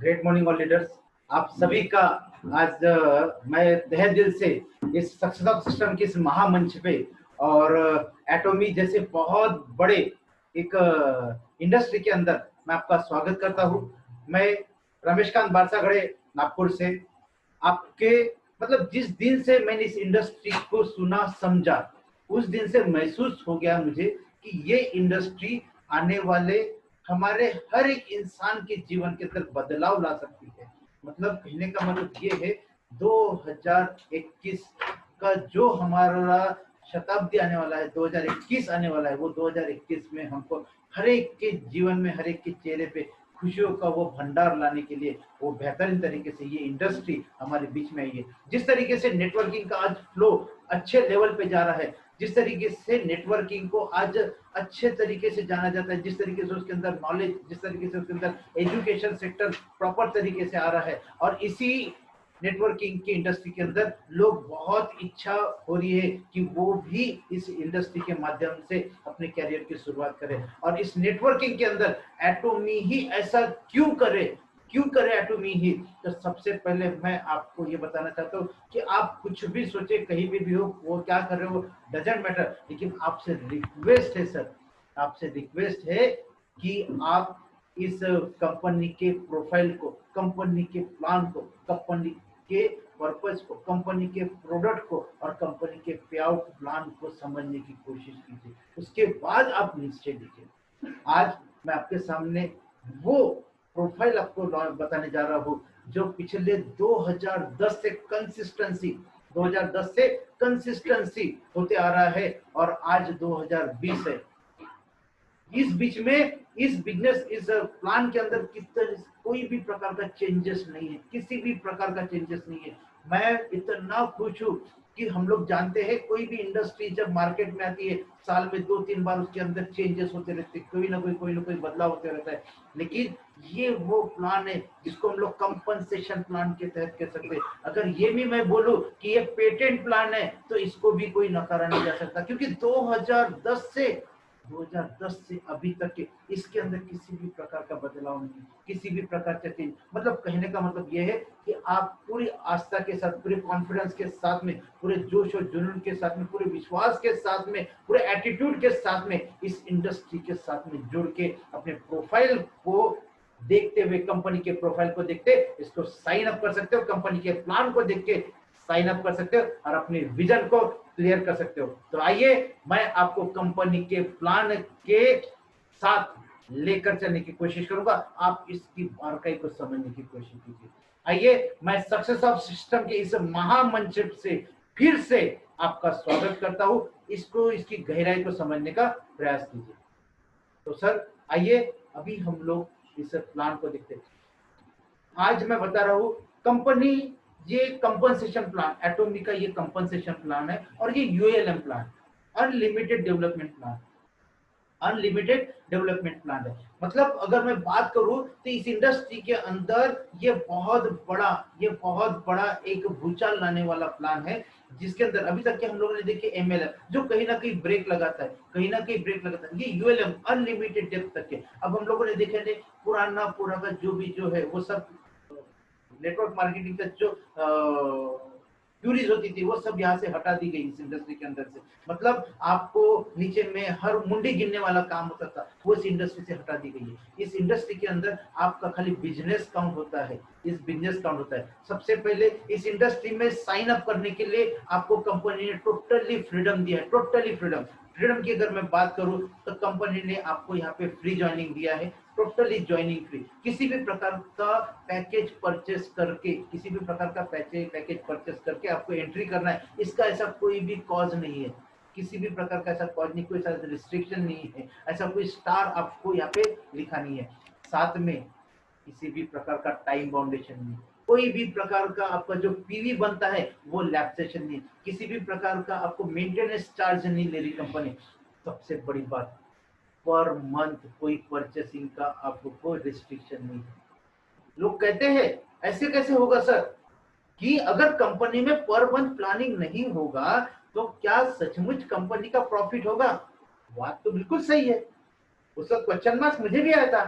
Great morning all leaders. आप सभी का आज मैं तहे दिल से इस सक्सेस ऑफ सिस्टम के इस महामंच पे और एटोमी जैसे बहुत बड़े एक इंडस्ट्री के अंदर मैं आपका स्वागत करता हूँ। मैं रमेशकांत बारसागड़े नागपुर से आपके मतलब जिस दिन से मैंने इस इंडस्ट्री को सुना समझा उस दिन से महसूस हो गया मुझे कि ये इंडस्ट्री आने वाले हमारे हर एक इंसान के जीवन के अंदर बदलाव ला सकती है। मतलब कहने का मतलब ये है 2021 का जो हमारा शताब्दी आने वाला है, 2021 आने वाला है, वो 2021 में हमको हर एक के जीवन में, हर एक के चेहरे पे खुशियों का वो भंडार लाने के लिए वो बेहतरीन तरीके से ये इंडस्ट्री हमारे बीच में आई है। जिस तरीके से नेटवर्किंग का आज फ्लो अच्छे लेवल पे जा रहा है, जिस तरीके से नेटवर्किंग को आज अच्छे तरीके से जाना जाता है, जिस तरीके से उसके अंदर नॉलेज, जिस तरीके से उसके अंदर एजुकेशन सेक्टर प्रॉपर तरीके से आ रहा है, और इसी नेटवर्किंग की इंडस्ट्री के अंदर लोग बहुत इच्छा हो रही है कि वो भी इस इंडस्ट्री के माध्यम से अपने कैरियर की शुरुआत करें। और इस नेटवर्किंग के अंदर एटोमी ही ऐसा क्यों करे एटोमी ही। तो सबसे पहले मैं आपको ये बताना चाहता हूँ कि आप कुछ भी सोचे, कहीं भी हो, वो क्या कर रहे हो डजेंट मैटर, लेकिन आपसे रिक्वेस्ट है सर, आपसे रिक्वेस्ट है कि आप इस कंपनी के प्रोफाइल को, कंपनी के प्लान को, कंपनी के पर्पस को, कंपनी के प्रोडक्ट को और कंपनी के पे आउट प्लान को समझने की कोशिश कीजिए। उसके बाद आप निश्चय लीजिए। आज मैं आपके सामने वो प्रोफाइल आपको बताने जा रहा हूँ जो पिछले 2010 से कंसिस्टेंसी होते आ रहा है और आज 2020 है। इस बीच में इस बिजनेस, इस प्लान के अंदर कोई भी प्रकार का चेंजेस नहीं है, किसी भी प्रकार का चेंजेस नहीं है। मैं इतना खुश हूँ कि हम लोग जानते हैं कोई भी इंडस्ट्री जब मार्केट में आती है साल में 2-3 बार उसके अंदर चेंजेस होते रहते हैं, कोई ना कोई बदलाव होते रहता है। लेकिन ये वो प्लान है जिसको हम लोग कंपनसेशन प्लान के तहत कह सकते हैं। अगर ये भी मैं बोलूं कि ये पेटेंट प्लान है तो इसको भी कोई नकारा नहीं जा सकता, क्योंकि 2010 से अभी तक के इसके अंदर किसी भी प्रकार का बदलाव नहीं, किसी भी प्रकार का चेंज। मतलब कहने का मतलब यह है कि आप पूरी आस्था के साथ, पूरे कॉन्फिडेंस के साथ में, पूरे जोश और जुनून के साथ में, पूरे विश्वास के साथ में, पूरे एटीट्यूड के साथ में इस इंडस्ट्री के साथ में जुड़ के अपने प्रोफाइल को देखते हुए, कंपनी के प्रोफाइल को देखते इसको साइन अप कर सकते हो, कंपनी के प्लान को देख के साइन अप कर सकते हो और अपने विजन को क्लियर कर सकते हो। तो आइए मैं आपको कंपनी के प्लान के साथ लेकर चलने की कोशिश करूंगा, आप इसकी बारीकी को समझने की कोशिश कीजिए। आइए मैं सक्सेस ऑफ सिस्टम के इस महामंच से फिर से आपका स्वागत करता हूं। इसको, इसकी गहराई को समझने का प्रयास कीजिए। तो सर आइए अभी हम लोग इस प्लान को देखते हैं। आज मैं बता रहा हूं कंपनी, ये कंपनसेशन प्लान, एटोमी का ये कंपनसेशन प्लान है और ये ULM plan, unlimited development plan, unlimited development plan है। मतलब अगर मैं बात करूं तो इस इंडस्ट्री के अंदर ये बहुत बड़ा एक भूचाल लाने वाला प्लान है, जिसके अंदर अभी तक के हम लोगों ने देखे एमएलएम जो कहीं ना कहीं ब्रेक लगाता है, ये यूएलएम अनलिमिटेड डेप्थ तक है। अब हम लोगों ने देखे पुराना जो है वो सब नेटवर्क मार्केटिंग का जो क्यूरीज होती थी वो सब यहाँ से हटा दी गई इस इंडस्ट्री के अंदर से। मतलब आपको नीचे में हर मुंडी गिनने वाला काम होता था, वो इस इंडस्ट्री से हटा दी गई है। इस इंडस्ट्री के अंदर आपका खाली बिजनेस काउंट होता है, सबसे पहले इस इंडस्ट्री में साइन अप करने के लिए आपको कंपनी ने टोटली फ्रीडम दिया है, टोटली फ्रीडम की अगर मैं बात करूं तो कंपनी ने आपको यहाँ पे फ्री ज्वाइनिंग दिया है, टोटली ज्वाइनिंग फ्री। किसी भी प्रकार का पैकेज परचेस करके आपको एंट्री करना है, इसका ऐसा कोई भी कॉज नहीं है, किसी भी प्रकार का ऐसा कॉज नहीं, कोई ऐसा रिस्ट्रिक्शन नहीं है, ऐसा कोई स्टार आपको यहाँ पे लिखा नहीं है। साथ में किसी भी प्रकार का टाइम बाउंडेशन नहीं, कोई भी प्रकार का आपका जो पीवी बनता है वो लैप्सेशन नहीं, किसी भी प्रकार का आपको मेंटेनेंस चार्ज नहीं ले रही कंपनी। सबसे बड़ी बात, पर मंथ कोई परचेसिंग का आपको कोई रिस्ट्रिक्शन नहीं है। लोग कहते हैं ऐसे कैसे होगा सर कि अगर कंपनी में पर मंथ प्लानिंग नहीं होगा तो क्या सचमुच कंपनी का प्रॉफिट होगा? बात तो बिल्कुल सही है, उसका क्वेश्चन मार्क मुझे भी आया था।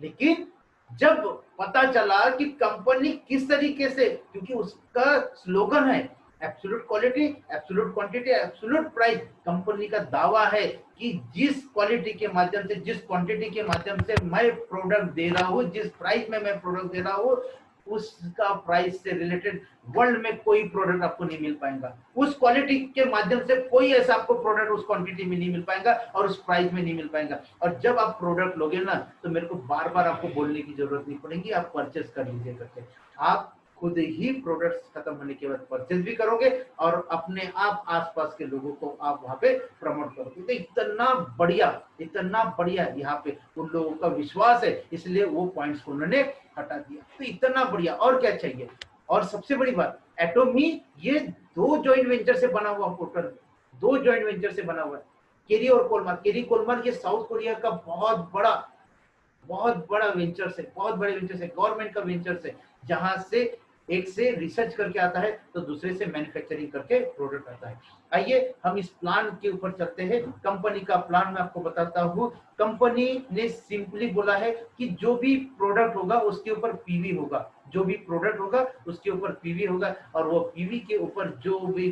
लेकिन जब पता चला कि कंपनी किस तरीके से, क्योंकि उसका स्लोगन है absolute quality, absolute quantity, absolute price. Company का दावा है कि जिस क्वालिटी के माध्यम से, जिस क्वांटिटी के माध्यम से मैं प्रोडक्ट दे रहा हूँ, जिस प्राइस में मैं प्रोडक्ट दे रहा हूँ, उसका प्राइस से रिलेटेड वर्ल्ड में कोई प्रोडक्ट आपको नहीं मिल पाएगा। उस क्वालिटी के माध्यम से कोई ऐसा आपको प्रोडक्ट उस क्वांटिटी में नहीं मिल पाएगा और उस प्राइस में नहीं मिल पाएगा। और जब आप प्रोडक्ट लोगे ना, तो मेरे को बार बार आपको बोलने की जरूरत नहीं पड़ेगी, आप परचेस कर लीजिए करके। आप खुद ही प्रोडक्ट्स खत्म होने के बाद परचेज भी करोगे और अपने आप आसपास के लोगों को आप वहां पे प्रमोट करोगे। तो इतना बढ़िया यहाँ पे उन लोगों का विश्वास है, इसलिए वो पॉइंट्स उन्होंने हटा दिया। तो इतना बढ़िया, और क्या चाहिए। और सबसे बड़ी बात, एटोमी ये 2 जॉइंट वेंचर से बना हुआ पोर्टल, 2 जॉइंट वेंचर से बना हुआ है। केरी और कोलमार, केरी कोलमार ये साउथ कोरिया का बहुत बड़ा वेंचर्स है, बहुत बड़े वेंचर्स है, गवर्नमेंट का वेंचर्स है, जहां से एक से रिसर्च करके आता है तो दूसरे से मैन्युफैक्चरिंग करके प्रोडक्ट आता है। आइए हम इस प्लान के ऊपर चलते हैं। कंपनी का प्लान मैं आपको बताता हूँ। कंपनी ने सिंपली बोला है कि जो भी प्रोडक्ट होगा उसके ऊपर पीवी होगा, जो भी प्रोडक्ट होगा उसके ऊपर पीवी होगा, और वो पीवी के ऊपर जो भी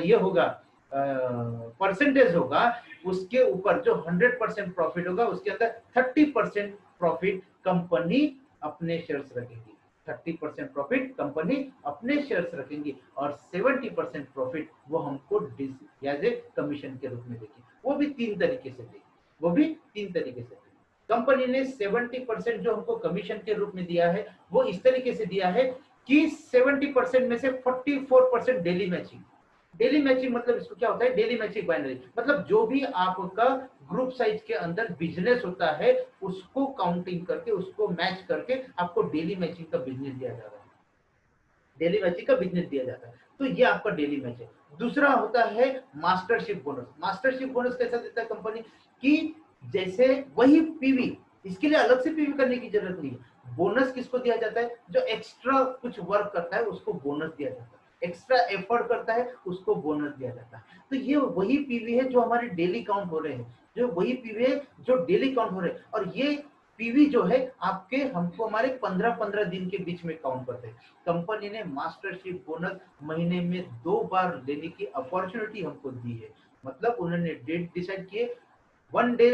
ये होगा परसेंटेज होगा, उसके ऊपर जो 100% प्रॉफिट होगा उसके अंदर 30% प्रॉफिट कंपनी अपने शेयर्स रखेगी। 30% प्रॉफिट कंपनी अपने शेयर्स रखेंगी और 70% प्रॉफिट वो हमको एज ए कमीशन के रूप में देगी। वो भी 3 तरीके से देगी, वो भी 3 तरीके से। कंपनी ने 70% जो हमको कमीशन के रूप में दिया है, वो इस तरीके से दिया है कि 70% में से 44% डेली मैचिंग। डेली मैचिंग मतलब इसको क्या होता है, डेली मैचिंग बाइनरी मतलब जो भी आपका ग्रुप साइज के अंदर बिजनेस होता है उसको काउंटिंग करके, उसको मैच करके आपको डेली मैचिंग का बिजनेस दिया जा रहा है, डेली मैचिंग का बिजनेस दिया जाता है। तो ये आपका डेली मैच है। दूसरा होता है मास्टरशिप बोनस। मास्टरशिप बोनस कैसा देता है कंपनी कि जैसे वही पीवी, इसके लिए अलग से पीवी करने की जरूरत नहीं है। बोनस किसको दिया जाता है, जो एक्स्ट्रा कुछ वर्क करता है उसको बोनस दिया जाता है, एक्स्ट्रा एफर्ट करता है उसको बोनस दिया जाता है। तो ये वही पीवी है जो हमारे डेली काउंट हो रहे हैं, जो वही पीवी है जो डेली काउंट हो रहे हैं। और ये पीवी जो है आपके हमको हमारे 15-15 दिन के बीच में काउंट करते हैं। कंपनी ने मास्टरशिप बोनस महीने में 2 बार लेने की अपॉर्चुनिटी हमको दी है। मतलब उन्होंने डेट डिसाइड किए, 1 डे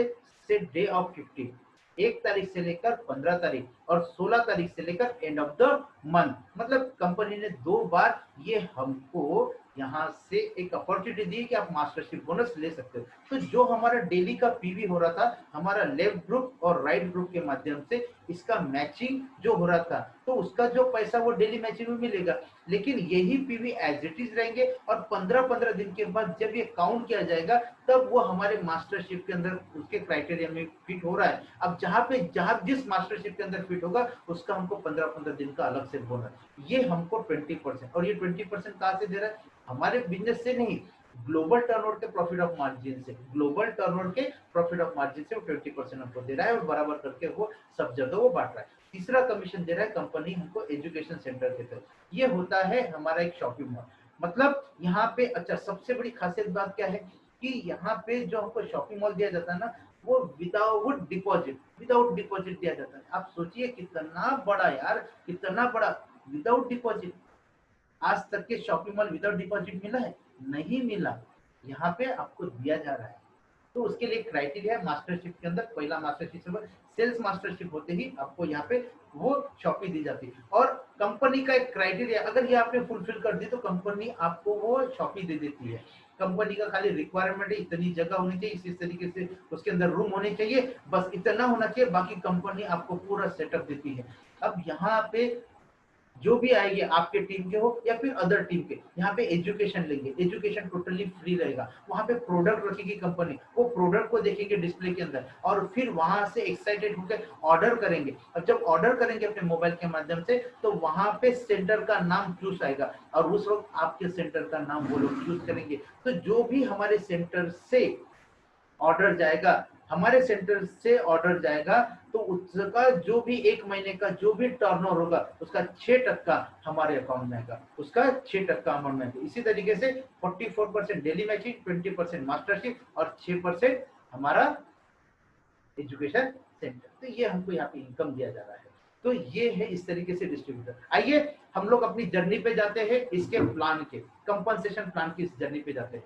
से डे ऑफ 15, 1 तारीख से लेकर 15 तारीख और 16 तारीख से लेकर एंड ऑफ द मंथ। मतलब कंपनी ने 2 बार ये हमको यहाँ से एक अपॉर्चुनिटी दी कि आप मास्टरशिप बोनस ले सकते हो। तो जो हमारा डेली का पीवी हो रहा था, हमारा लेफ्ट ग्रुप और राइट ग्रुप के माध्यम से इसका मैचिंग जो हो रहा था, तो उसका जो पैसा वो डेली मैचिंग में मिलेगा। लेकिन यही पीवी एज इट इज रहेंगे और 15-15 दिन के बाद जब ये काउंट किया जाएगा तब वो हमारे मास्टरशिप के अंदर उसके क्राइटेरिया में फिट हो रहा है। अब जहां जिस मास्टरशिप के अंदर फिट होगा उसका हमको 15-15 दिन का अलग से बोनस, ये हमको 20%। और ये 20% कहां से दे रहा है, हमारे बिजनेस से नहीं, ग्लोबल टर्नओवर के प्रॉफिट ऑफ मार्जिन से, ग्लोबल टर्नओवर के प्रॉफिट ऑफ मार्जिन से वो 20% हमको दे रहा है और बराबर करके वो सब जगह वो बांट रहा है। तीसरा कमीशन दे रहा है कंपनी हमको एजुकेशन सेंटर के तहत। ये होता है हमारा एक शॉपिंग मॉल। मतलब यहाँ पे अच्छा सबसे बड़ी खासियत बात क्या है कि यहाँ पे जो हमको शॉपिंग मॉल दिया जाता है ना, वो विदाउट डिपॉजिट दिया जाता है। आप सोचिए कितना बड़ा यार, कितना बड़ा विदाउट डिपॉजिट। आज तक के शॉपिंग मॉल विदाउट डिपॉजिट मिला है, नहीं मिला। यहाँ पे आपको दिया जा रहा है। तो उसके लिए क्राइटेरिया मास्टरशिप के अंदर, पहला मास्टरशिप सेल्स मास्टरशिप होते ही आपको यहाँ पे वो शॉपी दी जाती है। और कंपनी का एक क्राइटेरिया अगर ये आपने फुलफिल कर दी तो कंपनी आपको वो शॉपी दे देती है। कंपनी का खाली रिक्वायरमेंट है इतनी जगह होनी चाहिए, इस तरीके से उसके अंदर रूम होने चाहिए, बस इतना होना चाहिए, बाकी कंपनी आपको पूरा सेटअप देती है। अब यहाँ पे जो भी आएंगे आपके टीम के हो या फिर अदर टीम के, यहाँ पे एजुकेशन लेंगे, एजुकेशन टोटली फ्री रहेगा। वहां पे प्रोडक्ट रखेगी कंपनी, वो प्रोडक्ट को देखेंगे डिस्प्ले के अंदर और फिर वहां से एक्साइटेड होकर ऑर्डर करेंगे। और जब ऑर्डर करेंगे अपने मोबाइल के माध्यम से तो वहां पे सेंटर का नाम चूज आएगा और उस वक्त आपके सेंटर का नाम वो लोग चूज करेंगे। तो जो भी हमारे सेंटर से ऑर्डर जाएगा, हमारे सेंटर से ऑर्डर जाएगा, तो उसका जो भी 1 महीने का जो भी टर्नओवर होगा उसका 6% हमारे अकाउंट में आएगा, उसका 6% अमाउंट में आएगा। इसी तरीके से 44% डेली मैचिंग, 20% मास्टरशिप और 6% हमारा एजुकेशन सेंटर। तो ये हमको यहाँ पे इनकम दिया जा रहा है। तो ये है इस तरीके से डिस्ट्रीब्यूटर। आइए हम लोग अपनी जर्नी पे जाते हैं, इसके प्लान के कंपनसेशन प्लान की इस जर्नी पे जाते हैं।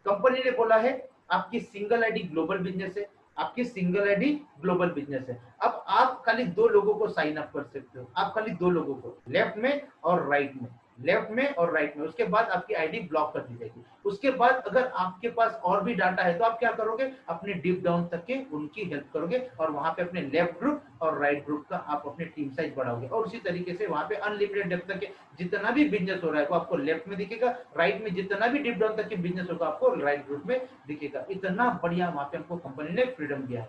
कंपनी ने बोला है आपकी सिंगल आईडी ग्लोबल बिजनेस है, आपकी सिंगल आईडी ग्लोबल बिजनेस है। अब आप खाली दो लोगों को साइन अप कर सकते हो, आप खाली दो लोगों को, लेफ्ट में और राइट में, लेफ्ट में और राइट में। उसके बाद आपकी आईडी ब्लॉक कर दी जाएगी। उसके बाद अगर आपके पास और भी डाटा है तो आप क्या करोगे, अपने डीप डाउन तक के उनकी हेल्प करोगे और वहां पे अपने लेफ्ट ग्रुप और राइट ग्रुप का आप अपने टीम साइज बढ़ाओगे। और उसी तरीके से वहां पे अनलिमिटेड डेप्थ तक के जितना भी बिजनेस हो रहा है वो आपको लेफ्ट में दिखेगा, राइट में जितना भी डीप डाउन तक के बिजनेस होगा आपको राइट ग्रुप में दिखेगा। इतना बढ़िया वहां पे हमको कंपनी ने फ्रीडम दिया है।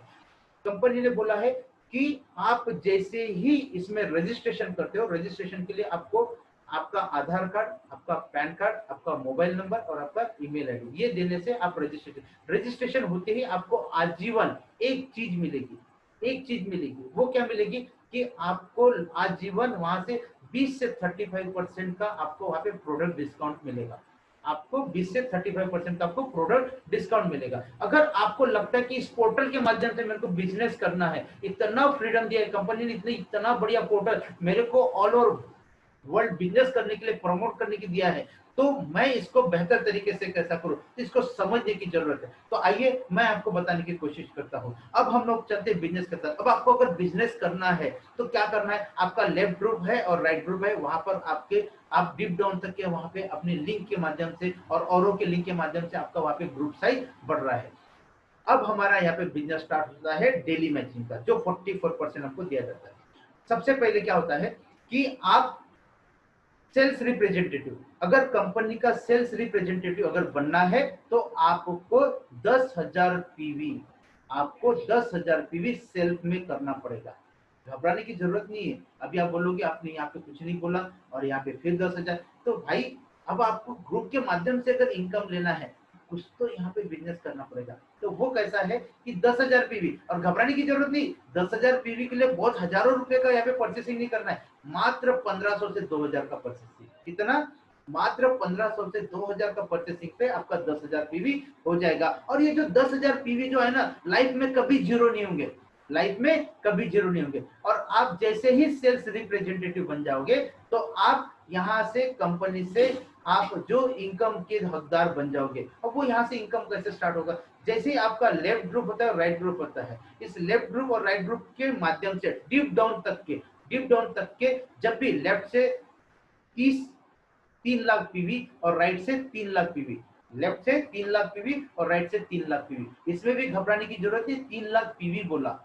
कंपनी ने बोला है कि आप जैसे ही इसमें रजिस्ट्रेशन करते हो, रजिस्ट्रेशन के लिए आपको आपका आधार कार्ड, आपका पैन कार्ड, आपका मोबाइल नंबर और आपका ईमेल आईडी, ये देने से आप रजिस्ट्रेशन होते ही आपको आजीवन एक चीज मिलेगी, एक चीज मिलेगी। वो क्या मिलेगी कि आपको आजीवन वहां से 20 से 35% का आपको वहां पे प्रोडक्ट डिस्काउंट मिलेगा। आपको 20 से 35% का आपको प्रोडक्ट डिस्काउंट मिलेगा। अगर आपको लगता है कि इस पोर्टल के माध्यम से मेरे को बिजनेस करना है, इतना फ्रीडम दिया है कंपनी ने, इतना बढ़िया पोर्टल मेरे को ऑल ओवर वर्ल्ड बिजनेस करने के लिए, प्रमोट करने के दिया है, तो मैं इसको बेहतर तरीके से कैसा करूं, इसको समझने की जरूरत है। तो आइए मैं आपको बताने की कोशिश करता हूं। अब हम लोग चलते हैं बिजनेस के साथ। अब आपको अगर बिजनेस करना है तो क्या करना है, आपका लेफ्ट ग्रुप है और राइट ग्रुप है, वहां पर आप डीप डाउन तक के वहां पे अपने लिंक के माध्यम से और औरों के लिंक के माध्यम से आपका वहां पे ग्रुप साइज बढ़ रहा है। अब हमारा यहाँ पे बिजनेस स्टार्ट होता है डेली मैचिंग का, जो 44% हमको दिया जाता है। सबसे पहले क्या होता है कि आप सेल्स रिप्रेजेंटेटिव, अगर कंपनी का सेल्स रिप्रेजेंटेटिव अगर बनना है तो आपको 10,000 पीवी, आपको 10,000 पीवी सेल्फ में करना पड़ेगा। घबराने की जरूरत नहीं है। अभी आप बोलोगे आपने यहाँ पे कुछ नहीं बोला और यहाँ पे फिर 10,000, तो भाई अब आपको ग्रुप के माध्यम से अगर इनकम लेना है, कुछ तो यहाँ पे बिजनेस करना पड़ेगा। तो वो कैसा है कि 10,000 पीवी, और घबराने की जरूरत नहीं, 10,000 पीवी के लिए बहुत हजारों रुपए का यहाँ पे परचेसिंग नहीं करना है, मात्र 1500 से 2,000 का परचेसिंग। कितना, मात्र 1500 से 2,000 का परचेसिंग पे आपका 10,000 पीवी हो जाएगा। और ये जो 10,000 पीवी जो है ना, लाइफ में कभी जीरो नहीं होंगे, लाइफ में कभी जीरो नहीं होंगे। और आप जैसे ही सेल्स रिप्रेजेंटेटिव बन जाओगे तो आप यहाँ से कंपनी से आप जो इनकम के हकदार बन जाओगे। अब वो यहाँ से इनकम कैसे स्टार्ट होगा, जैसे ही आपका लेफ्ट ग्रुप होता है और राइट ग्रुप होता है, इस लेफ्ट ग्रुप और राइट ग्रुप के माध्यम से डीप डाउन तक के जब भी लेफ्ट से 3 लाख पीवी और राइट से 3 लाख पीवी, लेफ्ट से 3 लाख पीवी और राइट से 3 लाख पीवी, इसमें भी घबराने की जरूरत है। 3 लाख पीवी बोला,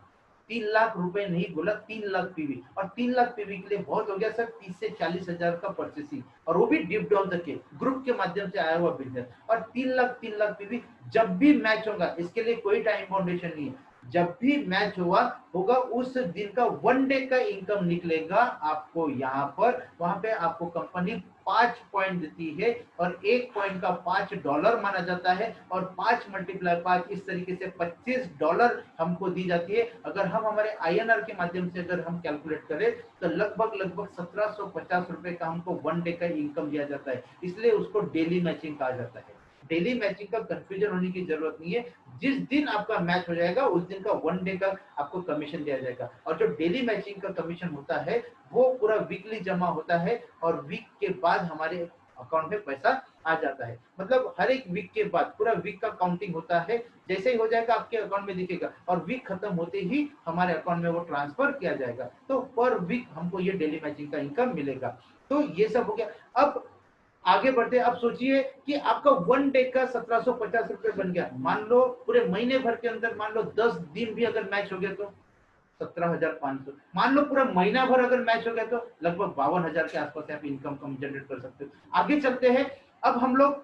3 लाख रुपए नहीं बोला, 3 लाख पीवी। और 3 लाख पीवी के लिए बहुत हो गया सर, 30 से 40 हजार का परचेसिंग, और वो भी डीप डाउन तक के ग्रुप के माध्यम से आया हुआ बिजनेस। और 3 लाख पीवी जब भी मैच होगा, इसके लिए कोई टाइम फाउंडेशन नहीं है, जब भी मैच होगा उस दिन का 1 डे का इनकम निकलेगा आपको यहाँ पर। वहां पे आपको कंपनी 5 पॉइंट देती है और 1 पॉइंट का $5 माना जाता है, और 5 × 5 इस तरीके से $25 हमको दी जाती है। अगर हम हमारे INR के माध्यम से अगर हम कैलकुलेट करें तो लगभग 1750 रुपए का हमको 1 डे का इनकम दिया जाता है। इसलिए उसको डेली मैचिंग कहा जाता है। डेली मैचिंग का कंफ्यूजन होने की जरूरत नहीं है, जिस दिन आपका मैच हो जाएगा उस दिन का 1 डे का आपको कमीशन दिया जाएगा। और जो डेली मैचिंग का कमीशन होता है वो पूरा वीकली जमा होता है, और वीक के बाद हमारे अकाउंट में पैसा आ जाता है। मतलब हर एक वीक के बाद पूरा वीक का काउंटिंग होता है, जैसे ही हो जाएगा आपके अकाउंट में दिखेगा, और वीक खत्म होते ही हमारे अकाउंट में वो ट्रांसफर किया जाएगा। तो पर वीक हमको ये डेली मैचिंग का इनकम मिलेगा। तो ये सब हो गया। अब आगे बढ़ते, अब सोचिए कि आपका 1 डे का 1750 रुपए बन गया। मान लो पूरे महीने भर के अंदर, मान लो 10 दिन भी अगर मैच हो गया तो 17,500। मान लो पूरा महीना भर अगर मैच हो गया तो लगभग 52,000 के आसपास आप इनकम कम जनरेट कर सकते हो। आगे चलते हैं। अब हम लोग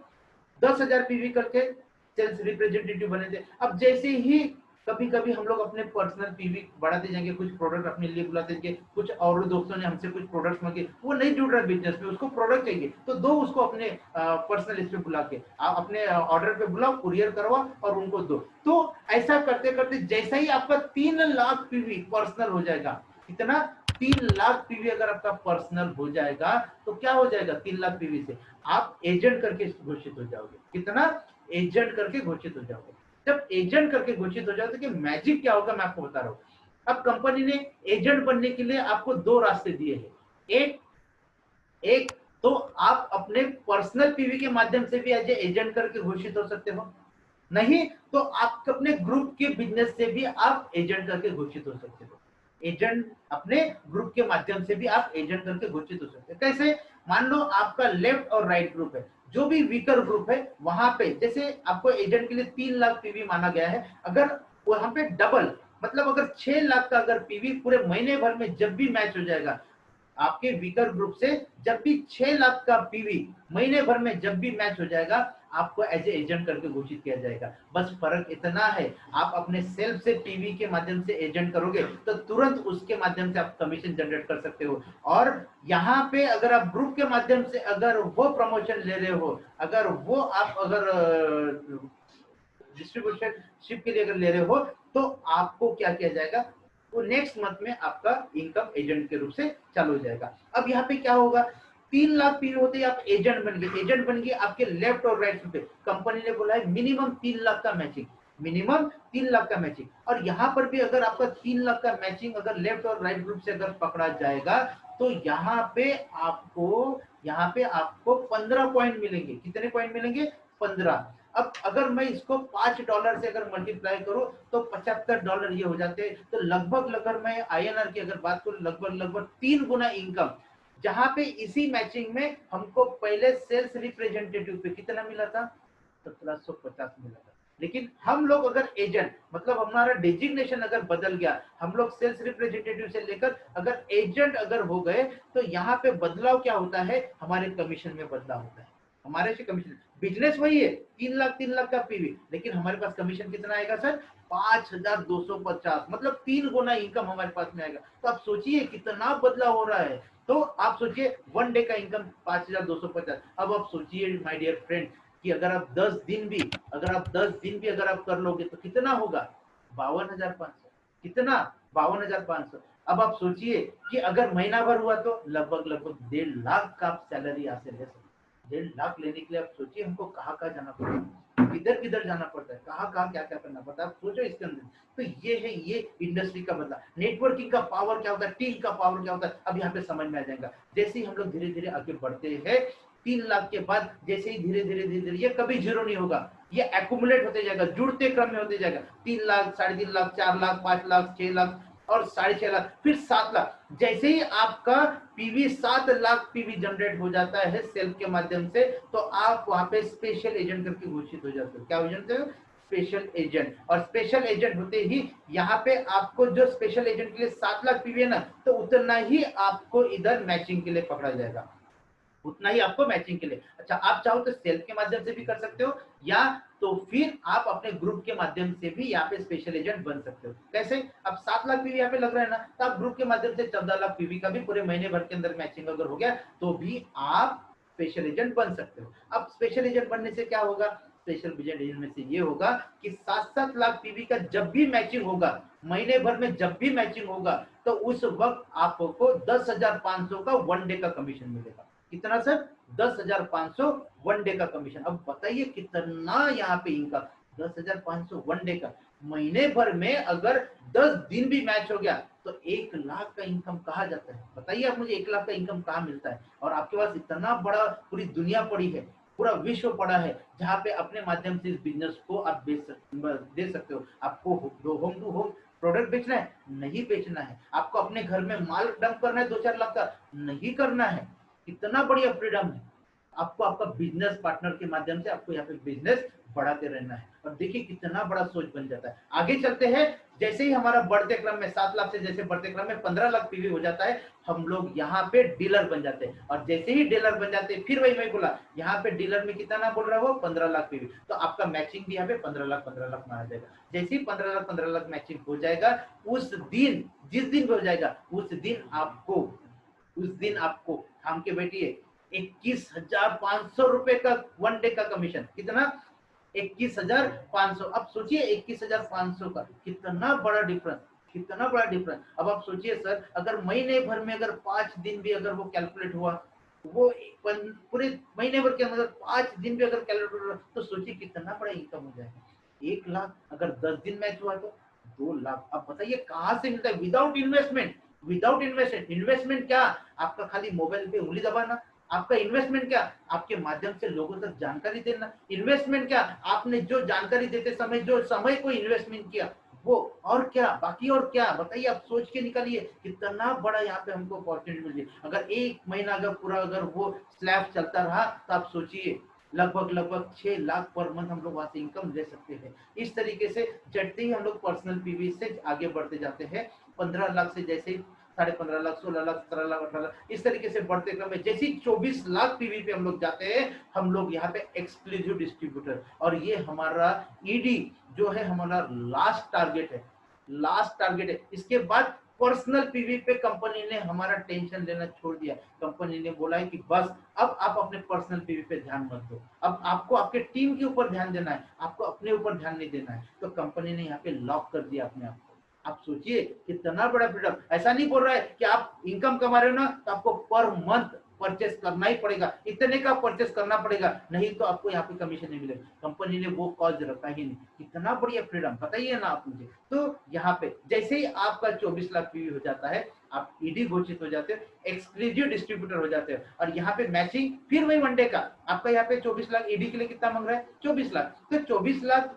10,000 पीवी करके सेल्स रिप्रेजेंटेटिव बने थे। अब जैसे ही कभी कभी हम लोग अपने पर्सनल पीवी बढ़ाते जाएंगे, कुछ प्रोडक्ट अपने लिए बुलाते जाएंगे, कुछ और दोस्तों ने हमसे कुछ प्रोडक्ट्स मांगे, वो नहीं जुड़ रहा बिजनेस में, उसको प्रोडक्ट चाहिए, तो दो उसको अपने पर्सनल इस पे बुला के आप अपने ऑर्डर पे बुलाओ, कुरियर करवाओ और उनको दो। तो ऐसा करते करते जैसा ही आपका 3 लाख पीवी पर्सनल हो जाएगा, इतना 3 लाख पीवी अगर आपका पर्सनल हो जाएगा तो क्या हो जाएगा, 3 लाख पीवी से आप एजेंट करके घोषित हो जाओगे। कितना, एजेंट करके घोषित हो जाओगे। जब एजेंट करके घोषित हो जाओगे तो मैजिक क्या होगा मैं आपको बता रहा हूँ। अब कंपनी ने एजेंट बनने के लिए आपको दो रास्ते दिए हैं। एक एक तो आप अपने पर्सनल पीवी के माध्यम से भी एज एजेंट करके घोषित हो सकते हो, नहीं तो आप अपने ग्रुप के बिजनेस से भी आप एजेंट करके घोषित हो सकते हो। एजेंट अपने ग्रुप के माध्यम से भी आप एजेंट करके घोषित हो सकते हो। कैसे? मान लो आपका लेफ्ट और राइट ग्रुप है, जो भी वीकर ग्रुप है वहां पे जैसे आपको एजेंट के लिए 3 लाख पीवी माना गया है, अगर वहां पे डबल मतलब अगर 6 लाख का अगर पीवी पूरे महीने भर में जब भी मैच हो जाएगा आपके वीकर ग्रुप से, जब भी 6 लाख का पीवी महीने भर में जब भी मैच हो जाएगा आपको एज ए एजेंट करके घोषित किया जाएगा। बस फर्क इतना है, आप अपने सेल्फ से पीवी के माध्यम से एजेंट करोगे तो तुरंत उसके माध्यम से आप कमीशन जनरेट कर सकते हो। और यहाँ पे अगर आप ग्रुप के माध्यम से अगर वो प्रमोशन ले रहे हो, अगर वो आप अगर डिस्ट्रीब्यूटरशिप के लिए अगर ले रहे हो तो आपको क्या किया जाएगा, वो नेक्स्ट मंथ में आपका इनकम एजेंट के रूप से चालू हो जाएगा। अब यहाँ पे क्या होगा, 3 लाख पीवी होते ही आप एजेंट बन गए, एजेंट बन गए आपके लेफ्ट और राइट पे कंपनी ने बोला है मिनिमम 3 लाख का मैचिंग, मिनिमम 3 लाख का मैचिंग। और यहाँ पर भी अगर आपका 3 लाख का मैचिंग अगर लेफ्ट और राइट ग्रुप से अगर पकड़ा जाएगा तो यहाँ पे आपको 15 पॉइंट मिलेंगे। कितने पॉइंट मिलेंगे? 15। अब अगर मैं इसको $5 से अगर मल्टीप्लाई करूं तो $75 ये हो जाते हैं। तो लगभग अगर मैं INR की अगर बात करूं लगभग 3 गुना इनकम, जहां पे इसी मैचिंग में हमको पहले सेल्स रिप्रेजेंटेटिव पे कितना मिला था? 1750 मिला था। लेकिन हम लोग अगर एजेंट मतलब हमारा डेजिग्नेशन अगर बदल गया, हम लोग सेल्स रिप्रेजेंटेटिव से लेकर अगर एजेंट अगर हो गए तो यहाँ पे बदलाव क्या होता है, हमारे कमीशन में बदलाव होता है। हमारे से कमीशन, बिजनेस वही है 3 लाख का पीवी, लेकिन हमारे पास कमीशन कितना आएगा सर? 5250, मतलब 3 गुना इनकम हमारे पास में आएगा। तो आप सोचिए कितना बदलाव हो रहा है। तो आप सोचिए 1 डे का इनकम 5250। अब आप सोचिए माय डियर फ्रेंड कि अगर आप 10 दिन भी अगर आप कर लोगे तो कितना होगा? 52,500। कितना? 52,500। अब आप सोचिए कि अगर महीना भर हुआ तो लगभग 1.5 लाख का आप सैलरी यहाँ से ले सकते। 1.5 लाख लेने के लिए आप सोचिए हमको कहाँ कहाँ जाना पड़ता है, किधर किधर जाना पड़ता है, कहाँ कहाँ क्या क्या करना पड़ता है, आप सोचो इसके अंदर। तो ये है ये इंडस्ट्री का बदलाव। नेटवर्किंग का पावर क्या होता है, टीम का पावर क्या होता है, अब यहाँ पे समझ में आ जाएगा। जैसे ही हम लोग धीरे धीरे आगे बढ़ते हैं 3 लाख के बाद जैसे ही धीरे धीरे ये कभी जीरो नहीं होगा, ये एक्यूमुलेट होते जाएगा, जुड़ते क्रम में होते जाएगा। 3 लाख, 3.5 लाख, 4 लाख, 5 लाख, 6 लाख और 6.5 लाख, फिर 7 लाख। जैसे ही आपका पीवी 7 लाख पीवी जनरेट हो जाता है सेल्फ के माध्यम से, तो आप वहां पे स्पेशल एजेंट करके घोषित हो जाते हो। क्या हो जाते हो? Special agent. और स्पेशल एजेंट होते ही यहाँ पे आपको जो स्पेशल एजेंट के लिए 7 लाख पीवी है ना, तो उतना ही आपको इधर मैचिंग के लिए पकड़ा जाएगा, उतना ही आपको मैचिंग के लिए। अच्छा, आप चाहो तो सेल्फ के माध्यम से भी कर सकते हो, या तो फिर आप अपने ग्रुप के माध्यम से भी यहाँ पे स्पेशल एजेंट बन सकते हो। कैसे? अब 7 लाख पीवी यहाँ पे लग रहा है ना, तो आप ग्रुप के माध्यम से 14 लाख पीवी का भी पूरे महीने भर के अंदर मैचिंग अगर हो गया तो भी आप स्पेशल एजेंट बन सकते हो। अब स्पेशल एजेंट बनने से क्या होगा? स्पेशल एजेंट में से ये होगा कि 7-7 लाख पीवी का जब भी मैचिंग होगा, महीने भर में जब भी मैचिंग होगा, तो उस वक्त आपको 10,500 का 1 डे का कमीशन मिलेगा। कितना सर? 10,500 1 डे का कमीशन। अब बताइए कितना यहाँ पे इनकम, 10,500 1 डे का। महीने भर में अगर 10 दिन भी मैच हो गया तो 1 लाख का इनकम कहा जाता है? बताइए आप मुझे 1 लाख का इनकम कहाँ मिलता है? और आपके पास इतना बड़ा पूरी दुनिया पड़ी है, पूरा विश्व पड़ा है, जहाँ पे अपने माध्यम से इस बिजनेस को आप दे सकते हो। आपको होम टू होम प्रोडक्ट बेचना है? नहीं बेचना है। आपको अपने घर में माल डंप करना है 2-4 लाख का? नहीं करना है। कितना बढ़िया फ्रीडम है। आपको आपका बिजनेस पार्टनर के माध्यम से आपको यहाँ पे बिजनेस बढ़ाते रहना है। और देखिए कितना बड़ा सोच बन जाता है। आगे चलते हैं, जैसे ही हमारा बढ़ते क्रम में 7 लाख से जैसे बढ़ते क्रम में 15 लाख पीवी हो जाता है, हम लोग यहाँ पे डीलर बन जाते हैं। और जैसे ही डीलर बन जाते हैं, फिर वही मैं बोला यहाँ पे डीलर में कितना ना बोल रहा है वो 15 लाख पीवी, तो आपका मैचिंग भी यहाँ पे 15 लाख माना जाएगा। जैसे ही 15 लाख मैचिंग हो जाएगा, उस दिन जिस दिन हो जाएगा उस दिन आपको थाम के बैठिए 21,500 रुपए का 1 डे का कमीशन। कितना? 21,500। अब सोचिए 21,500 का कितना बड़ा डिफरेंस, कितना बड़ा डिफरेंस। अब आप सोचिए सर, अगर महीने भर में अगर 5 दिन भी अगर वो कैलकुलेट हुआ, वो पूरे महीने भर के अंदर 5 दिन भी अगर कैलकुलेट हुआ, तो सोचिए कितना बड़ा इनकम हो जाएगा। 1 लाख अगर 10 दिन मैच हुआ तो 2 लाख। अब बताइए कहाँ से मिलता है without investment? Without investment, investment क्या? आपका खाली मोबाइल पे उंगली दबाना। आपका इन्वेस्टमेंट क्या? आपके माध्यम से लोगों तक जानकारी देना। इन्वेस्टमेंट क्या? आपने जो जानकारी देते समय जो समय को इन्वेस्टमेंट किया वो। और क्या बाकी? और क्या बताइए? आप सोच के निकालिए कितना बड़ा यहाँ पे हमको अपॉर्चुनिटी मिल रही है। अगर 1 महीना अगर पूरा अगर वो स्लैब चलता रहा तो आप सोचिए लगभग 6 लाख पर मंथ हम लोग वहां से इनकम ले सकते हैं। इस तरीके से जैसे ही हम लोग पर्सनल पीवी से आगे बढ़ते जाते हैं, 15 लाख से जैसे 15.5 लाख, 16 लाख, 17 लाख, 18 लाख, इस तरीके से बढ़ते क्रम में जैसे 24 लाख पीवी पे हम लोग जाते हैं, हम लोग यहाँ पे एक्सक्लूसिव डिस्ट्रीब्यूटर। और ये हमारा ईडी जो है हमारा लास्ट टारगेट है, लास्ट टारगेट है। इसके बाद पर्सनल पीवी पे कंपनी ने हमारा टेंशन लेना छोड़ दिया। कंपनी ने बोला है कि बस अब आप अपने पर्सनल पीवी पे ध्यान मत दो, अब आपको आपके टीम के ऊपर ध्यान देना है, आपको अपने ऊपर ध्यान नहीं देना है। तो कंपनी ने यहाँ पे लॉक कर दिया अपने आप को। आप सोचिए कितना बड़ा फ्रीडम। ऐसा नहीं बोल रहा है कि आप इनकम कमा रहे हो ना तो आपको पर मंथ परचेस करना ही पड़ेगा, इतने का परचेस करना पड़ेगा, नहीं तो आपको यहाँ पे कमीशन नहीं मिलेगा। कंपनी ने वो कॉज रखा ही नहीं। कितना बढ़िया फ्रीडम, बताइए ना आप मुझे। तो यहाँ पे जैसे ही आपका 24 लाख पीवी हो जाता है, आप ईडी घोषित हो जाते हो, एक्सक्लूसिव डिस्ट्रीब्यूटर हो जाते हो। और यहाँ पे मैचिंग फिर वही वनडे का। आपका यहाँ पे 24 लाख ईडी के लिए कितना मांग रहा है? 24 लाख। तो 24 लाख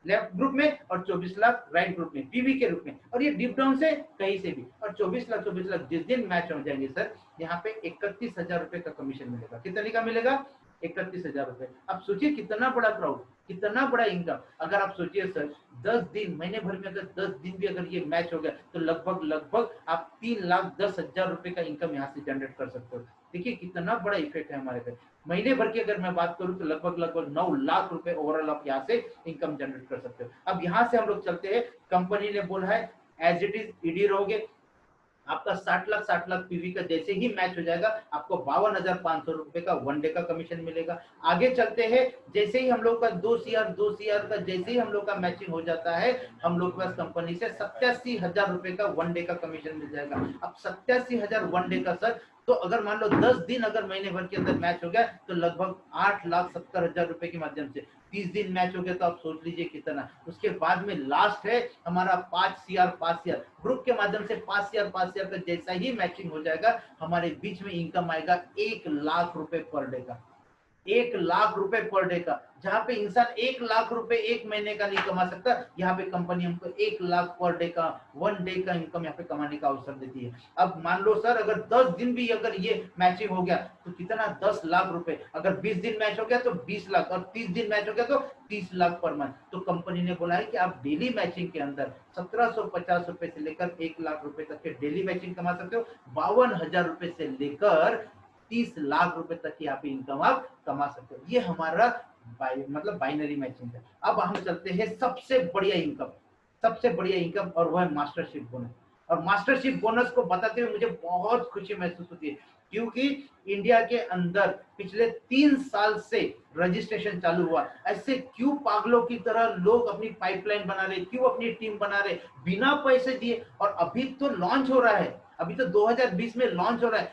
लेफ्ट ग्रुप में और 24 लाख राइट ग्रुप में पीवी के रूप में, और ये डीप डाउन से कहीं से भी। और 24 लाख जिस दिन मैच हो जाएंगे सर, यहाँ पे 31,000 रुपए का कमीशन मिलेगा। कितने का मिलेगा? 31,000 रुपए। अब सोचिए कितना बड़ा क्राउड, कितना बड़ा इनकम। अगर आप सोचिए सर 10 दिन, महीने भर में अगर 10 दिन भी अगर ये मैच हो गया तो लगभग आप 3,10,000 रुपए का इनकम यहाँ से जनरेट कर सकते हो। देखिए कितना बड़ा इफेक्ट है हमारे पे। महीने भर की अगर मैं बात करूं तो लगभग 9 लाख रुपए ओवरऑल आप यहाँ से इनकम जनरेट कर सकते हो। अब यहाँ से हम लोग चलते हैं, कंपनी ने बोला है एज इट इज ईडी रहोगे। आपका 60 लाख पीवी का जैसे ही मैच हो जाएगा आपको 52,500 रुपए का वनडे का कमीशन मिलेगा। आगे चलते हैं, जैसे ही हम लोग का 2 CR का जैसे ही हम लोग का मैचिंग हो जाता है, हम लोग के पास कंपनी से 87,000 रुपए का वनडे का कमीशन मिल जाएगा। अब 87,000 वनडे का सर, तो अगर मान लो 10 दिन अगर महीने भर के अंदर मैच हो गया तो लगभग 8,70,000 रुपए के माध्यम से 30 दिन मैच हो गया तो आप सोच लीजिए कितना। उसके बाद में लास्ट है हमारा 5 CR ग्रुप के माध्यम से 5 CR का जैसा ही मैचिंग हो जाएगा हमारे बीच में इनकम आएगा 1 लाख रुपए पर डे का। 1 लाख रुपए पर डे का। जहां पे इंसान 1 लाख रुपए एक महीने का नहीं कमा सकता, यहाँ पे कंपनी हमको 1 लाख पर डे का, वन डे का इनकम यहाँ पे कमाने का अवसर देती है। अब मान लो सर अगर 10 दिन भी अगर ये मैचिंग हो गया तो कितना? 10 लाख रुपए। अगर 20 दिन मैच हो गया तो 20 लाख, और 30 दिन मैच हो गया तो 30 लाख पर मंथ। तो कंपनी ने बोला है कि आप डेली मैचिंग के अंदर 1750 रुपए से लेकर 1 लाख रुपए तक के डेली मैचिंग कमा सकते हो। 52,000 रुपए से लेकर 30 लाख रुपए तक की आप इनकम आप कमा सकते हो। ये हमारा मतलब बाइनरी मैचिंग है। अब हम चलते हैं सबसे बढ़िया इनकम, सबसे बढ़िया इनकम, और वह है मास्टरशिप बोनस। और मास्टरशिप बोनस को बताते हुए मुझे बहुत खुशी महसूस होती है, क्योंकि इंडिया के अंदर पिछले 3 साल से रजिस्ट्रेशन चालू हुआ। ऐसे क्यों पागलों की तरह लोग अपनी पाइपलाइन बना रहे, क्यों अपनी टीम बना रहे बिना पैसे दिए। और अभी तो लॉन्च हो रहा है, अभी तो 2020 में लॉन्च हो रहा है।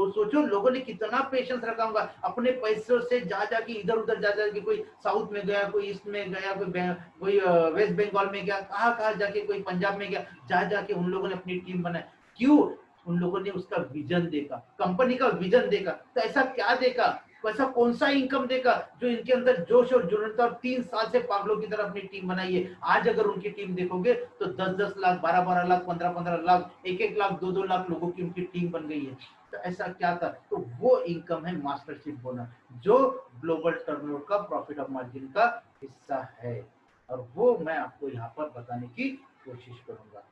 सोचो लोगों ने कितना पेशेंस रखा होगा, अपने पैसों से जा जाके इधर उधर जा जाके, कोई साउथ में गया, कोई ईस्ट में गया, कोई वेस्ट बंगाल में गया, कहाँ जाके, कोई पंजाब में गया, जा जाके उन लोगों ने अपनी टीम बनाई। क्यों? उन लोगों ने उसका विजन देखा, कंपनी का विजन देखा। तो ऐसा क्या देखा, ऐसा कौन सा इनकम देखा जो इनके अंदर जोश और जुनून था, और 3 साल से पागलों की तरह अपनी टीम बनाई है। आज अगर उनकी टीम देखोगे तो 10-10 लाख, 12-12 लाख, 15-15 लाख, 1-1 लाख, 2-2 लाख लोगों की उनकी टीम बन गई है। तो ऐसा क्या था? तो वो इनकम है मास्टरशिप बोनस, जो ग्लोबल टर्नओवर का प्रॉफिट ऑफ मार्जिन का हिस्सा है। और वो मैं आपको यहाँ पर बताने की कोशिश करूंगा।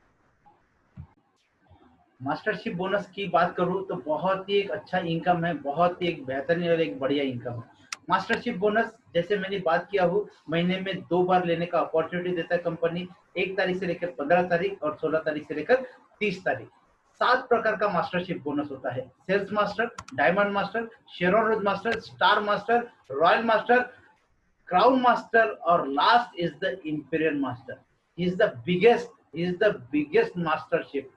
मास्टरशिप बोनस की बात करूं तो बहुत ही एक अच्छा इनकम है, बहुत ही एक बेहतरीन और एक बढ़िया इनकम है। मास्टरशिप बोनस जैसे मैंने बात किया हूँ, महीने में 2 बार लेने का अपॉर्चुनिटी देता है कंपनी, 1 तारीख से लेकर 15 तारीख और 16 तारीख से लेकर 30 तारीख। 7 प्रकार का मास्टरशिप बोनस होता है। Sales master, diamond master, Sharon master, star master, royal master, crown master, और last is the imperial master. Is the biggest mastership.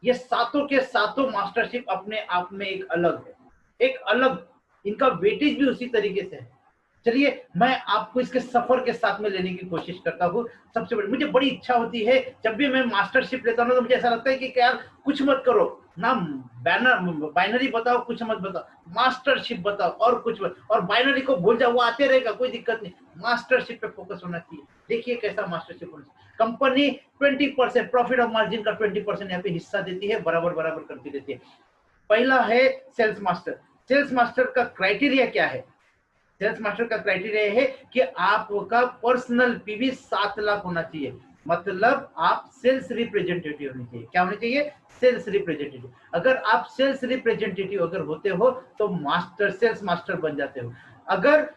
ये सातों के सातों मास्टरशिप अपने आप में एक अलग है, एक अलग, इनका वेटेज भी उसी तरीके से है। चलिए मैं आपको इसके सफर के साथ में लेने की कोशिश करता हूँ। सबसे बड़ी मुझे बड़ी इच्छा होती है जब भी मैं मास्टरशिप लेता हूँ ना, तो मुझे ऐसा लगता है कि यार कुछ मत करो ना, बैनर बाइनरी बताओ, कुछ मत बताओ, मास्टरशिप बताओ और कुछ मत, और बाइनरी को भूल जाओ, वो आते रहेगा, कोई दिक्कत नहीं, मास्टरशिप पे फोकस होना चाहिए। देखिए कैसा मास्टरशिप होना चाहिए। कंपनी 20% प्रॉफिट ऑफ मार्जिन का 20% यहाँ पे हिस्सा देती है, बराबर बराबर करती रहती है। पहला है सेल्स मास्टर। सेल्स मास्टर का क्राइटेरिया क्या है? सेल्स मास्टर का क्राइटेरिया है कि आपका पर्सनल पीवी 7 लाख होना चाहिए, मतलब आप सेल्स रिप्रेजेंटेटिव होने चाहिए। क्या होने चाहिए? Sales representative. अगर आप सेल्स रिप्रेजेंटेटिव अगर होते हो तो मास्टर सेल्स मास्टर बन जाते हो। अगर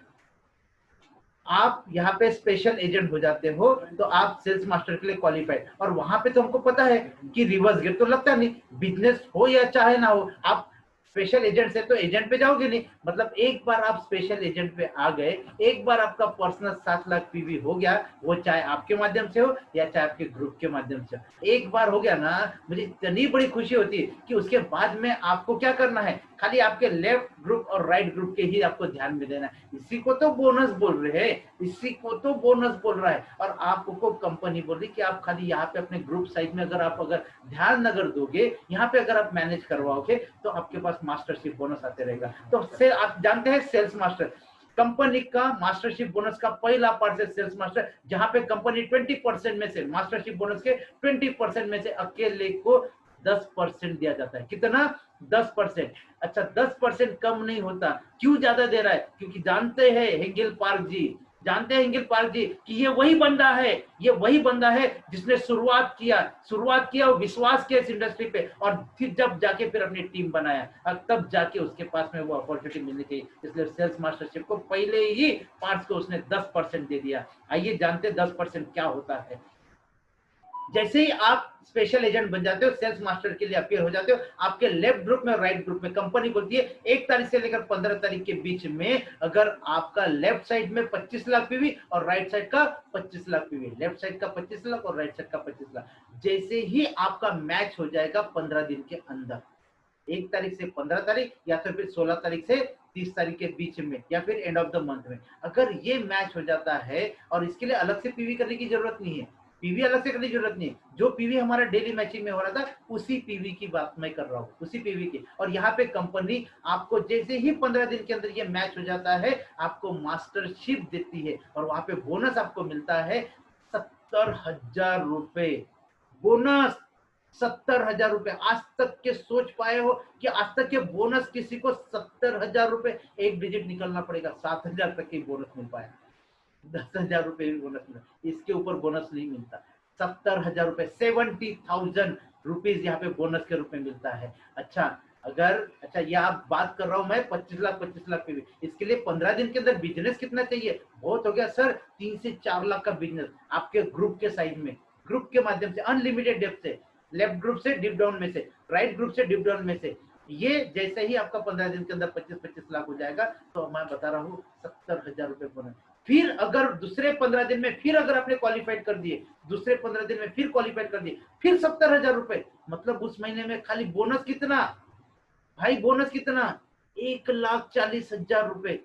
आप यहाँ पे स्पेशल एजेंट हो जाते हो तो आप सेल्स मास्टर के लिए क्वालिफाइड। और वहां पे तो हमको पता है कि रिवर्स गेट तो लगता नहीं, बिजनेस हो या चाहे ना हो, आप स्पेशल एजेंट से तो एजेंट पे जाओगे नहीं। मतलब एक बार आप स्पेशल एजेंट पे आ गए, एक बार आपका पर्सनल 7 लाख पीवी हो गया, वो चाहे आपके माध्यम से हो या चाहे आपके ग्रुप के माध्यम से, एक बार हो गया ना, मुझे इतनी बड़ी खुशी होती है कि उसके बाद में आपको क्या करना है, खाली आपके लेफ्ट ग्रुप और राइट ग्रुप के ही आपको ध्यान में देना है। इसी को तो बोनस बोल रहे हैं, इसी को तो बोनस बोल रहा है। और आपको कंपनी बोल रही कि आप खाली यहाँ पे अपने ग्रुप साइड में अगर ध्यान अगर दोगे, यहाँ पे अगर आप मैनेज करवाओगे तो आपके पास मास्टरशिप बोनस आते रहेगा। तो से आप जानते हैं सेल्स मास्टर कंपनी का मास्टरशिप बोनस का पहला पार्ट है सेल्स मास्टर, जहां पे कंपनी 20% में से मास्टरशिप बोनस के 20% में से अकेले को 10% दिया जाता है। कितना? 10%। अच्छा 10% कम नहीं होता, क्यों ज्यादा दे रहा है? क्योंकि जानते हैं हेंगेल पार्क जी, जानते हैं हेंगेल पार्क जी कि ये वही बंदा है, ये वही बंदा है जिसने शुरुआत किया और विश्वास किया इस इंडस्ट्री पे, और फिर जब जाके फिर अपनी टीम बनाया और तब जाके उसके पास में वो अपॉर्चुनिटी मिलनी चाहिए। इसलिए सेल्स मास्टरशिप को पहले ही पार्ट्स को उसने 10% दे दिया। आइए जानते 10% क्या होता है। जैसे ही आप स्पेशल एजेंट बन जाते हो, सेल्स मास्टर के लिए अपियर हो जाते हो, आपके लेफ्ट ग्रुप में और राइट ग्रुप में कंपनी बोलती है 1 तारीख से लेकर 15 तारीख के बीच में अगर आपका लेफ्ट साइड में 25 लाख पीवी और राइट साइड का 25 लाख पीवी, लेफ्ट साइड का 25 लाख और राइट साइड का 25 लाख, जैसे ही आपका मैच हो जाएगा 15 दिन के अंदर, 1 तारीख से 15 तारीख या तो फिर 16 तारीख से 30 तारीख के बीच में या फिर एंड ऑफ द मंथ में, अगर ये मैच हो जाता है, और इसके लिए अलग से पीवी करने की जरूरत नहीं है, पीवी अलग से करने की जरूरत नहीं है, जो पीवी हमारा डेली मैचिंग में हो रहा था उसी पीवी की बात मैं कर रहा हूँ, उसी पीवी की। और यहाँ पे कंपनी आपको जैसे ही 15 दिन के अंदर ये मैच हो जाता है, आपको मास्टरशिप देती है और वहां पे बोनस आपको मिलता है 70,000 रुपए बोनस। 70,000 रुपए। आज तक के सोच पाए हो कि आज तक के बोनस किसी को 70,000 रुपए, एक डिजिट निकलना पड़ेगा, 7,000 तक के बोनस मिल पाया, 10,000 रुपए भी बोनस मिला, इसके ऊपर बोनस नहीं मिलता। 70,000 रुपए, 70,000 रुपीज यहाँ पे बोनस के रूप में मिलता है। अच्छा ये आप बात कर रहा हूं मैं 25 लाख पे भी, इसके लिए 15 दिन के अंदर बिजनेस कितना चाहिए? बहुत हो गया सर, 3 से 4 लाख का बिजनेस आपके ग्रुप के साइड में, ग्रुप के माध्यम से अनलिमिटेड डेप्थ से, लेफ्ट ग्रुप से डिप डाउन में से, राइट ग्रुप से डिप डाउन में से, ये जैसे ही आपका 15 दिन के अंदर 25-25 लाख हो जाएगा, तो मैं बता रहा हूँ 70,000 रुपए बोनस। फिर अगर दूसरे 15 दिन में फिर अगर आपने क्वालिफाइड कर दिए, दूसरे 15 दिन में फिर क्वालिफाइड कर दिए, फिर 70,000 रुपए, मतलब उस महीने में खाली बोनस कितना भाई, बोनस कितना? 1,40,000 रुपए,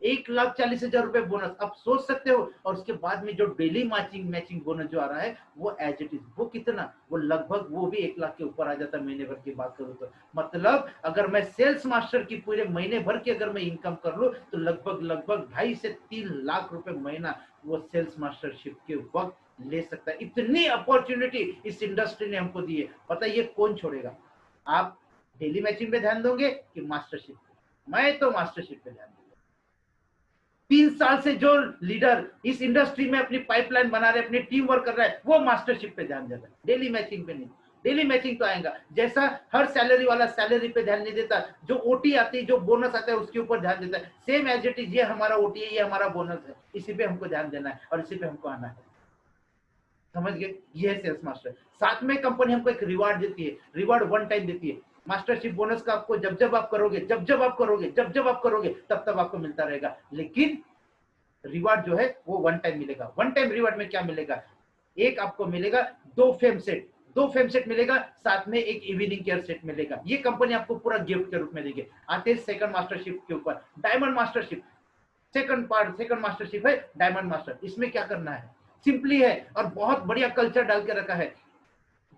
1,40,000 रुपए बोनस। आप सोच सकते हो। और उसके बाद में जो डेली मैचिंग मैचिंग बोनस जो आ रहा है वो एज इट इज, वो कितना, वो लगभग वो भी 1 लाख के ऊपर आ जाता है महीने भर की बात करूं तो। मतलब अगर मैं सेल्स मास्टर की पूरे महीने भर की अगर मैं इनकम कर लूं तो लगभग 2.5 से 3 लाख रुपए महीना वो सेल्स मास्टरशिप के वक्त ले सकता है। इतनी अपॉर्चुनिटी इस इंडस्ट्री ने हमको दी है, पता है ये कौन छोड़ेगा? आप डेली मैचिंग पे ध्यान दोगे कि मास्टरशिप? मैं तो मास्टरशिप पे ध्यान दूंगा। 3 साल से जो लीडर इस इंडस्ट्री में अपनी पाइपलाइन बना रहे, अपनी टीम वर्क कर रहा है, वो मास्टरशिप पे ध्यान देता है, डेली मैचिंग पे नहीं। डेली मैचिंग तो आएगा, जैसा हर सैलरी वाला सैलरी पे ध्यान नहीं देता, जो ओटी आती है, जो बोनस आता है उसके ऊपर ध्यान देता है, सेम एज इट इज, ये हमारा ओटी है, ये हमारा बोनस है, इसी पे हमको ध्यान देना है और इसी पे हमको आना है। समझ गए? ये है सेल्स मास्टर। साथ में कंपनी हमको एक रिवार्ड देती है, रिवार्ड वन टाइम देती है। मास्टरशिप बोनस का आपको जब आप करोगे, जब आप करोगे तब आपको मिलता रहेगा, लेकिन रिवार्ड जो है वो वन टाइम मिलेगा। वन टाइम रिवार्ड में क्या मिलेगा? एक आपको मिलेगा 2 फेम सेट मिलेगा, साथ में एक इवनिंग केयर सेट मिलेगा। ये कंपनी आपको पूरा गिफ्ट के रूप में देगी। आते हैं सेकंड मास्टरशिप के ऊपर, diamond mastership. Second part, second mastership है डायमंड मास्टर। इसमें क्या करना है, सिंपली है और बहुत बढ़िया कल्चर डाल के रखा है,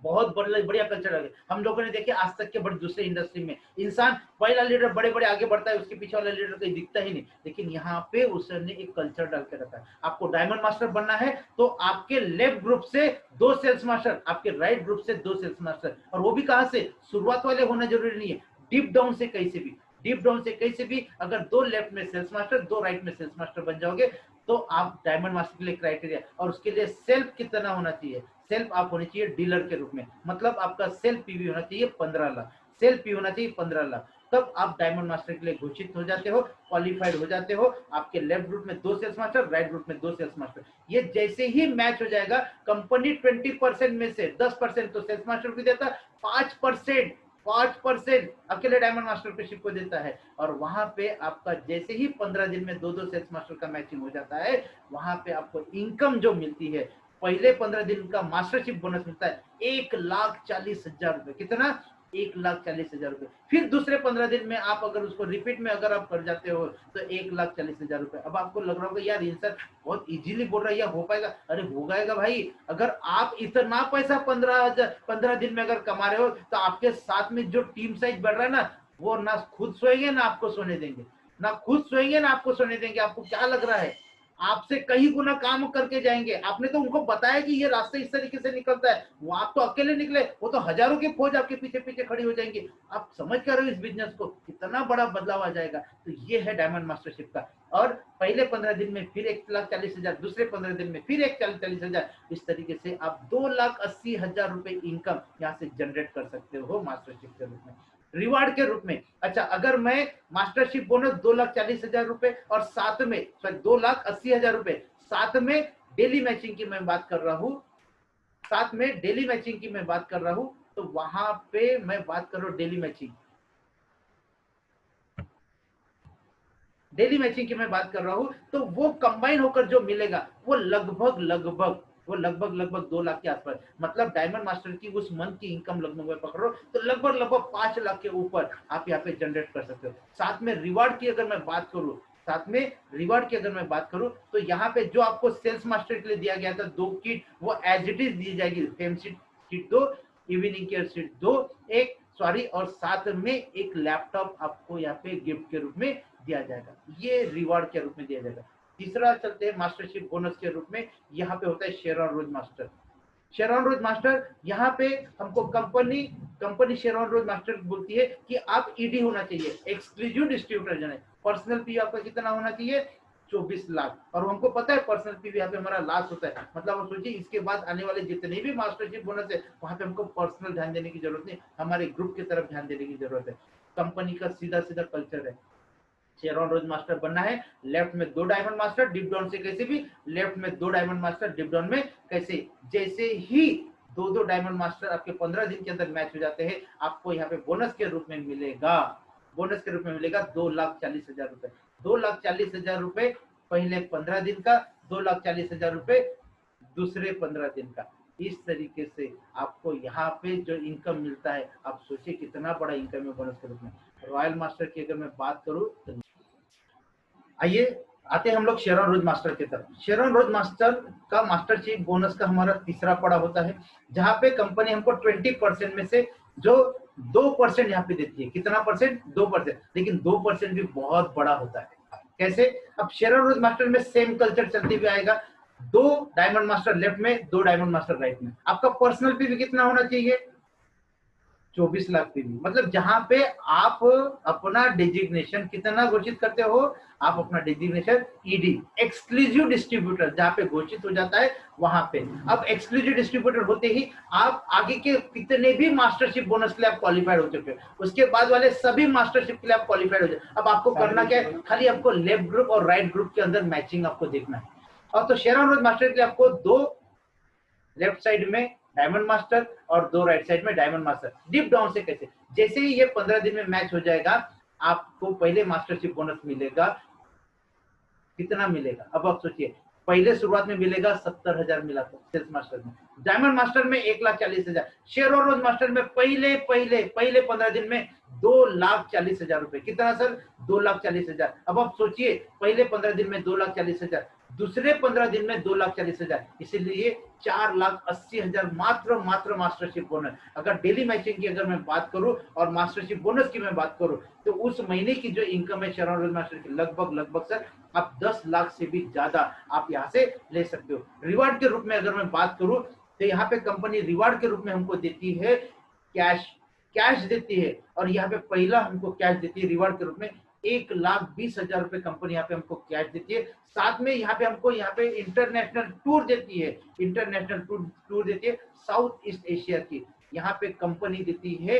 बहुत बढ़िया कल्चर डाल के। हम लोगों ने देखे आज तक के बड़े दूसरे इंडस्ट्री में इंसान पहला लीडर बड़े बड़े आगे बढ़ता है, उसके पीछे वाला लीडर कहीं दिखता ही नहीं, लेकिन यहाँ पे उसने एक कल्चर डाल के रखा है। आपको डायमंड मास्टर बनना है तो आपके लेफ्ट ग्रुप से 2 सेल्स मास्टर, आपके राइट ग्रुप से 2 सेल्स मास्टर, और वो भी कहां से, शुरुआत वाले होना जरूरी नहीं है, डीप डाउन से कैसे भी, डीप डाउन से कैसे भी अगर 2 लेफ्ट में सेल्स मास्टर 2 राइट में सेल्स मास्टर बन जाओगे तो आप डायमंड मास्टर के लिए क्राइटेरिया। और उसके लिए सेल्फ कितना होना चाहिए, सेल्फ आप होनी चाहिए डीलर के रूप में, मतलब आपका सेल्फ पीवी होना चाहिए 15 लाख, सेल्फ पी होना चाहिए 15 लाख, तब आप डायमंड मास्टर के लिए घोषित हो जाते हो, क्वालिफाइड हो जाते हो। आपके लेफ्ट ग्रुप में 2 सेल्स मास्टर, राइट ग्रुप में 2 सेल्स मास्टर। ये जैसे ही मैच हो जाएगा, कंपनी 20% में से 10% तो सेल्स मास्टर को देता, 5% अकेले डायमंड मास्टरशिप को देता है। और वहां पे आपका जैसे ही 15 दिन में 2-2 सेल्स मास्टर का मैचिंग हो जाता है, वहां पे आपको इनकम जो मिलती है, पहले 15 दिन का मास्टरशिप बोनस मिलता है 1,40,000 रुपए। कितना, 1,40,000 रुपए। फिर दूसरे 15 दिन में आप अगर उसको रिपीट में अगर आप कर जाते हो तो 1,40,000 रुपए। अब आपको लग रहा होगा यार इंसान बहुत इजीली बोल रहा है, या हो पाएगा, अरे हो जाएगा भाई। अगर आप इतना पैसा 15 दिन में अगर कमा रहे हो तो आपके साथ में जो टीम साइज बढ़ रहा है ना, वो ना खुद सोएंगे ना आपको सोने देंगे, ना खुद सोएंगे ना आपको सोने देंगे। आपको क्या लग रहा है, आपसे कई गुना काम करके जाएंगे। आपने तो उनको बताया कि ये रास्ता इस तरीके से निकलता है, वो आप तो अकेले निकले, वो तो हजारों की फौज आपके पीछे पीछे खड़ी हो जाएंगी। आप समझ कर रहे हो इस बिजनेस को कितना बड़ा बदलाव आ जाएगा। तो ये है डायमंड मास्टरशिप का। और पहले 15 दिन में फिर 1,40,000, दूसरे 15 दिन में फिर 1,40,000, इस तरीके से आप 2,80,000 रुपए इनकम यहाँ से जनरेट कर सकते हो मास्टरशिप के रूप में, रिवार्ड के रूप में। अच्छा, अगर मैं मास्टरशिप बोनस 2,40,000 रुपए और साथ में 2,80,000 रुपए, साथ में डेली मैचिंग की मैं बात कर रहा हूं, साथ में डेली मैचिंग की मैं बात कर रहा हूं, तो वहां पे मैं बात कर रहा हूं डेली मैचिंग, डेली मैचिंग की मैं बात कर रहा हूं, तो वो कंबाइन होकर जो मिलेगा वो लगभग 2 लाख के आसपास। मतलब डायमंड मास्टर की उस मंथ की इनकम लगभग मैं पकड़ो तो लगभग 5 लाख के ऊपर आप यहाँ पे जनरेट कर सकते हो। साथ में रिवार्ड की अगर मैं बात करूं, साथ में रिवार्ड की अगर मैं बात करूं, तो यहाँ पे जो आपको सेल्स मास्टर के लिए दिया गया था 2 किट, वो एज इट इज दी जाएगी। Fame kit 2, evening care seat 2, एक सॉरी, और साथ में एक लैपटॉप आपको यहाँ पे गिफ्ट के रूप में दिया जाएगा। ये रिवार्ड के रूप में दिया जाएगा। तीसरा चलते हैं मास्टरशिप बोनस के रूप में, यहाँ पे होता है share on rose master. Share on rose master, यहाँ पे हमको company share on rose master बोलती है कि आप ईडी होना चाहिए, एक्सक्लूसिव डिस्ट्रीब्यूटर जो है। पर्सनल पी आपका कितना होना चाहिए, 24 लाख। और हमको पता है पर्सनल पी यहाँ पे हमारा लास्ट होता है। मतलब आप सोचिए इसके बाद आने वाले जितने भी मास्टरशिप बोनस है, वहां पे हमको पर्सनल ध्यान देने की जरूरत नहीं, हमारे ग्रुप की तरफ ध्यान देने की जरूरत है। कंपनी का सीधा कल्चर है, शेयर ऑन रोज मास्टर बनना है, लेफ्ट में 2 डायमंड मास्टर, डिप डाउन से कैसे भी, लेफ्ट में 2 डायमंड मास्टर, डिप डाउन में कैसे। जैसे ही 2 डायमंड मास्टर आपके 15 दिन के अंदर मैच हो जाते हैं, आपको यहाँ पे बोनस के रूप में मिलेगा, बोनस के रूप में मिलेगा 2,40,000 रुपए। 2,40,000 रुपए पहले 15 दिन का, 2,40,000 रुपए दूसरे 15 दिन का। इस तरीके से आपको यहाँ पे जो इनकम मिलता है, आप सोचिए कितना बड़ा इनकम है बोनस के रूप में। रॉयल मास्टर की अगर मैं बात करूं तो आइए आते हैं हम लोग शेयर ऑन रोज मास्टर की तरफ। शेयर ऑन रोज मास्टर का मास्टरशिप बोनस का हमारा तीसरा पड़ा होता है, जहां पे कंपनी हमको 20% में से जो 2% यहाँ पे देती है। कितना परसेंट, 2%। लेकिन 2% भी बहुत बड़ा होता है। कैसे, अब शेयर ऑन रोज मास्टर में सेम कल्चर चलते हुए आएगा, 2 डायमंड मास्टर लेफ्ट में, 2 डायमंड मास्टर राइट में। आपका पर्सनल पी भी कितना होना चाहिए, 24 लाख पीवी। मतलब जहां पे आप अपना डिजिग्नेशन कितना घोषित करते हो, आप अपना डिजिग्नेशन ईडी, एक्सक्लूसिव डिस्ट्रीब्यूटर, जहां पे घोषित हो जाता है वहां पे। अब एक्सक्लूसिव डिस्ट्रीब्यूटर होते ही आप आगे के कितने भी मास्टरशिप बोनस के लिए आप क्वालिफाइड हो चुके हो, उसके बाद वाले सभी मास्टरशिप के लिए आप क्वालिफाइड हो जाए। अब आपको करना क्या है, खाली आपको लेफ्ट ग्रुप और राइट ग्रुप के अंदर मैचिंग आपको देखना है। और तो शेयर ऑन रोज मास्टर के लिए आपको 2 लेफ्ट साइड में डायमंड मास्टर और 2 राइट साइड में डायमंड मास्टर। डिप डाउन से कैसे, जैसे ही ये 15 दिन में मैच हो जाएगा, आपको पहले मास्टरशिप बोनस मिलेगा। कितना मिलेगा, अब आप सोचिए, पहले शुरुआत में मिलेगा 70,000 मिला था सेल्स मास्टर में, डायमंड मास्टर में 1,40,000, शेयर और रोज मास्टर में पहले 15 दिन में 2,40,000 रुपए। कितना सर? 2,40,000। अब आप सोचिए, पहले 15 दिन में 2,40,000, दूसरे 15 दिन में 2,40,000, इसीलिए 4,80,000 मात्र मास्टरशिप बोनस। अगर डेली मैचिंग की अगर मैं बात करूं और मास्टरशिप बोनस की मैं बात करूं, तो उस महीने की जो इनकम है शरण रोज मास्टर की लगभग सर आप 10 लाख से भी ज्यादा आप यहाँ से ले सकते हो। रिवार्ड के रूप में अगर मैं बात करूं, तो यहाँ पे कंपनी रिवार्ड के रूप में हमको देती है कैश देती है, और यहाँ पे पहला हमको कैश देती है रिवार्ड के रूप में 1,20,000 रुपए कंपनी यहाँ पे हमको कैश देती है। साथ में यहाँ पे हमको यहाँ पे इंटरनेशनल टूर देती है, इंटरनेशनल टूर देती है साउथ ईस्ट एशिया की। यहाँ पे कंपनी देती है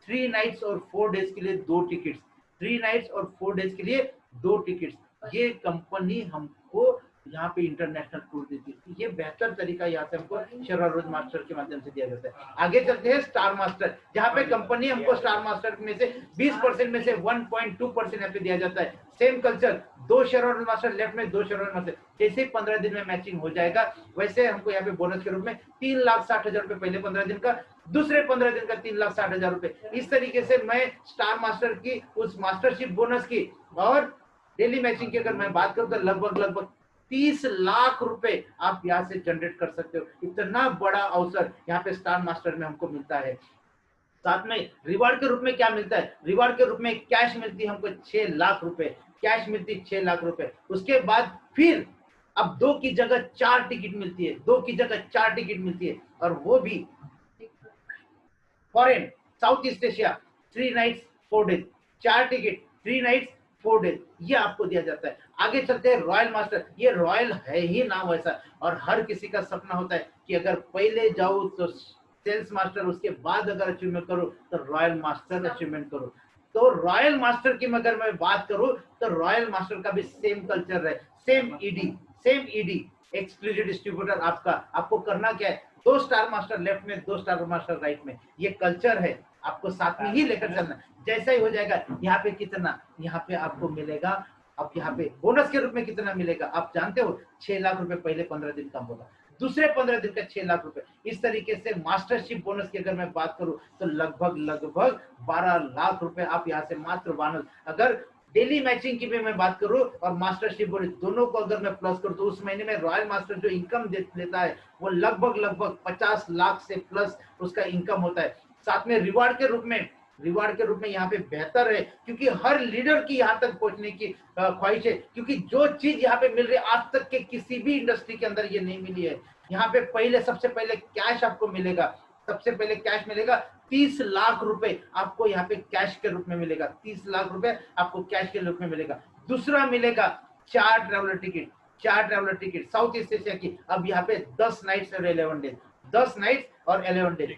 3 नाइट्स और 4 डेज के लिए 2 टिकट्स, 3 नाइट्स और 4 डेज के लिए 2 टिकट्स। ये कंपनी हमको यहाँ पे इंटरनेशनल टूर देती है। ये बेहतर तरीका यहाँ से हमको शरण रोज मास्टर के माध्यम से दिया जाता है। आगे चलते हैं स्टार मास्टर, जहाँ पे कंपनी हमको स्टार मास्टर में से 20% में से 1.2% यहाँ पे दिया जाता है। सेम कल्चर, 2 शरण रोज मास्टर लेफ्ट में, 2 शरण रोज मास्टर। जैसे 15 दिन में मैचिंग हो जाएगा, वैसे हमको यहाँ पे बोनस के रूप में 3,60,000 रुपए पहले 15 दिन का, दूसरे 15 दिन का 3,60,000 रुपए। इस तरीके से मैं स्टार मास्टर की उस मास्टरशिप बोनस की और डेली मैचिंग की अगर मैं बात करूं, तो लगभग 30 लाख रुपए आप यहाँ से जनरेट कर सकते हो। इतना बड़ा अवसर यहाँ पे स्टार मास्टर में हमको मिलता है। साथ में रिवार्ड के रूप में क्या मिलता है? रिवार्ड के रूप में कैश मिलती है हमको 6 लाख रुपए, कैश मिलती है 6 लाख रुपए। उसके बाद फिर अब 2 की जगह 4 टिकट मिलती है, 2 की जगह 4 टिकट मिलती है, और वो भी foreign, south east Asia, 3 nights 4 days, 4 ticket, 3 nights 4 days, ये आपको दिया जाता है। आगे चलते हैं रॉयल मास्टर। ये रॉयल है ही नाम वैसा, और हर किसी का सपना होता है कि अगर पहले जाओ तो सेल्स मास्टर, उसके बाद अगर अचीवमेंट करो तो रॉयल मास्टर अचीवमेंट करो। तो रॉयल मास्टर की अगर मैं बात करूं, तो रॉयल मास्टर का भी सेम कल्चर है, सेम ईडी एक्सक्लूसिव डिस्ट्रीब्यूटर। आपको करना क्या है? 2 स्टार मास्टर लेफ्ट में, 2 स्टार मास्टर राइट में, ये कल्चर है, आपको साथ में ही लेकर चलना। जैसा ही हो जाएगा, यहाँ पे कितना, यहाँ पे आपको मिलेगा, अब यहाँ पे बोनस के रूप में कितना मिलेगा आप जानते हो? 6 लाख रुपए पहले 15 दिन का होगा, दूसरे 15 दिन का 6 लाख रुपए। इस तरीके से मास्टरशिप बोनस की अगर मैं बात करूं, तो लगभग 12 लाख रुपए आप यहाँ से मात्र बोनस। अगर डेली मैचिंग की भी मैं बात करूं और मास्टरशिप बोनस दोनों को अगर मैं प्लस करूं, तो उस महीने में रॉयल मास्टर जो इनकम लेता है वो लगभग 50 लाख से प्लस उसका इनकम होता है। साथ में रिवार्ड के रूप में यहाँ पे बेहतर है, क्योंकि हर लीडर की यहाँ तक पहुंचने की ख्वाहिश है, क्योंकि जो चीज यहाँ पे मिल रही है आज तक के किसी भी इंडस्ट्री के अंदर ये नहीं मिली है। यहाँ पे सबसे पहले कैश आपको मिलेगा, सबसे पहले कैश मिलेगा 30 लाख रुपए आपको यहाँ पे कैश के रूप में मिलेगा, 30 लाख रुपए आपको कैश के रूप में मिलेगा। दूसरा मिलेगा 4 traveller ticket south east Asia की। अब यहाँ पे 10 नाइट्स और 11 डेज, 10 नाइट्स और 11 डेज।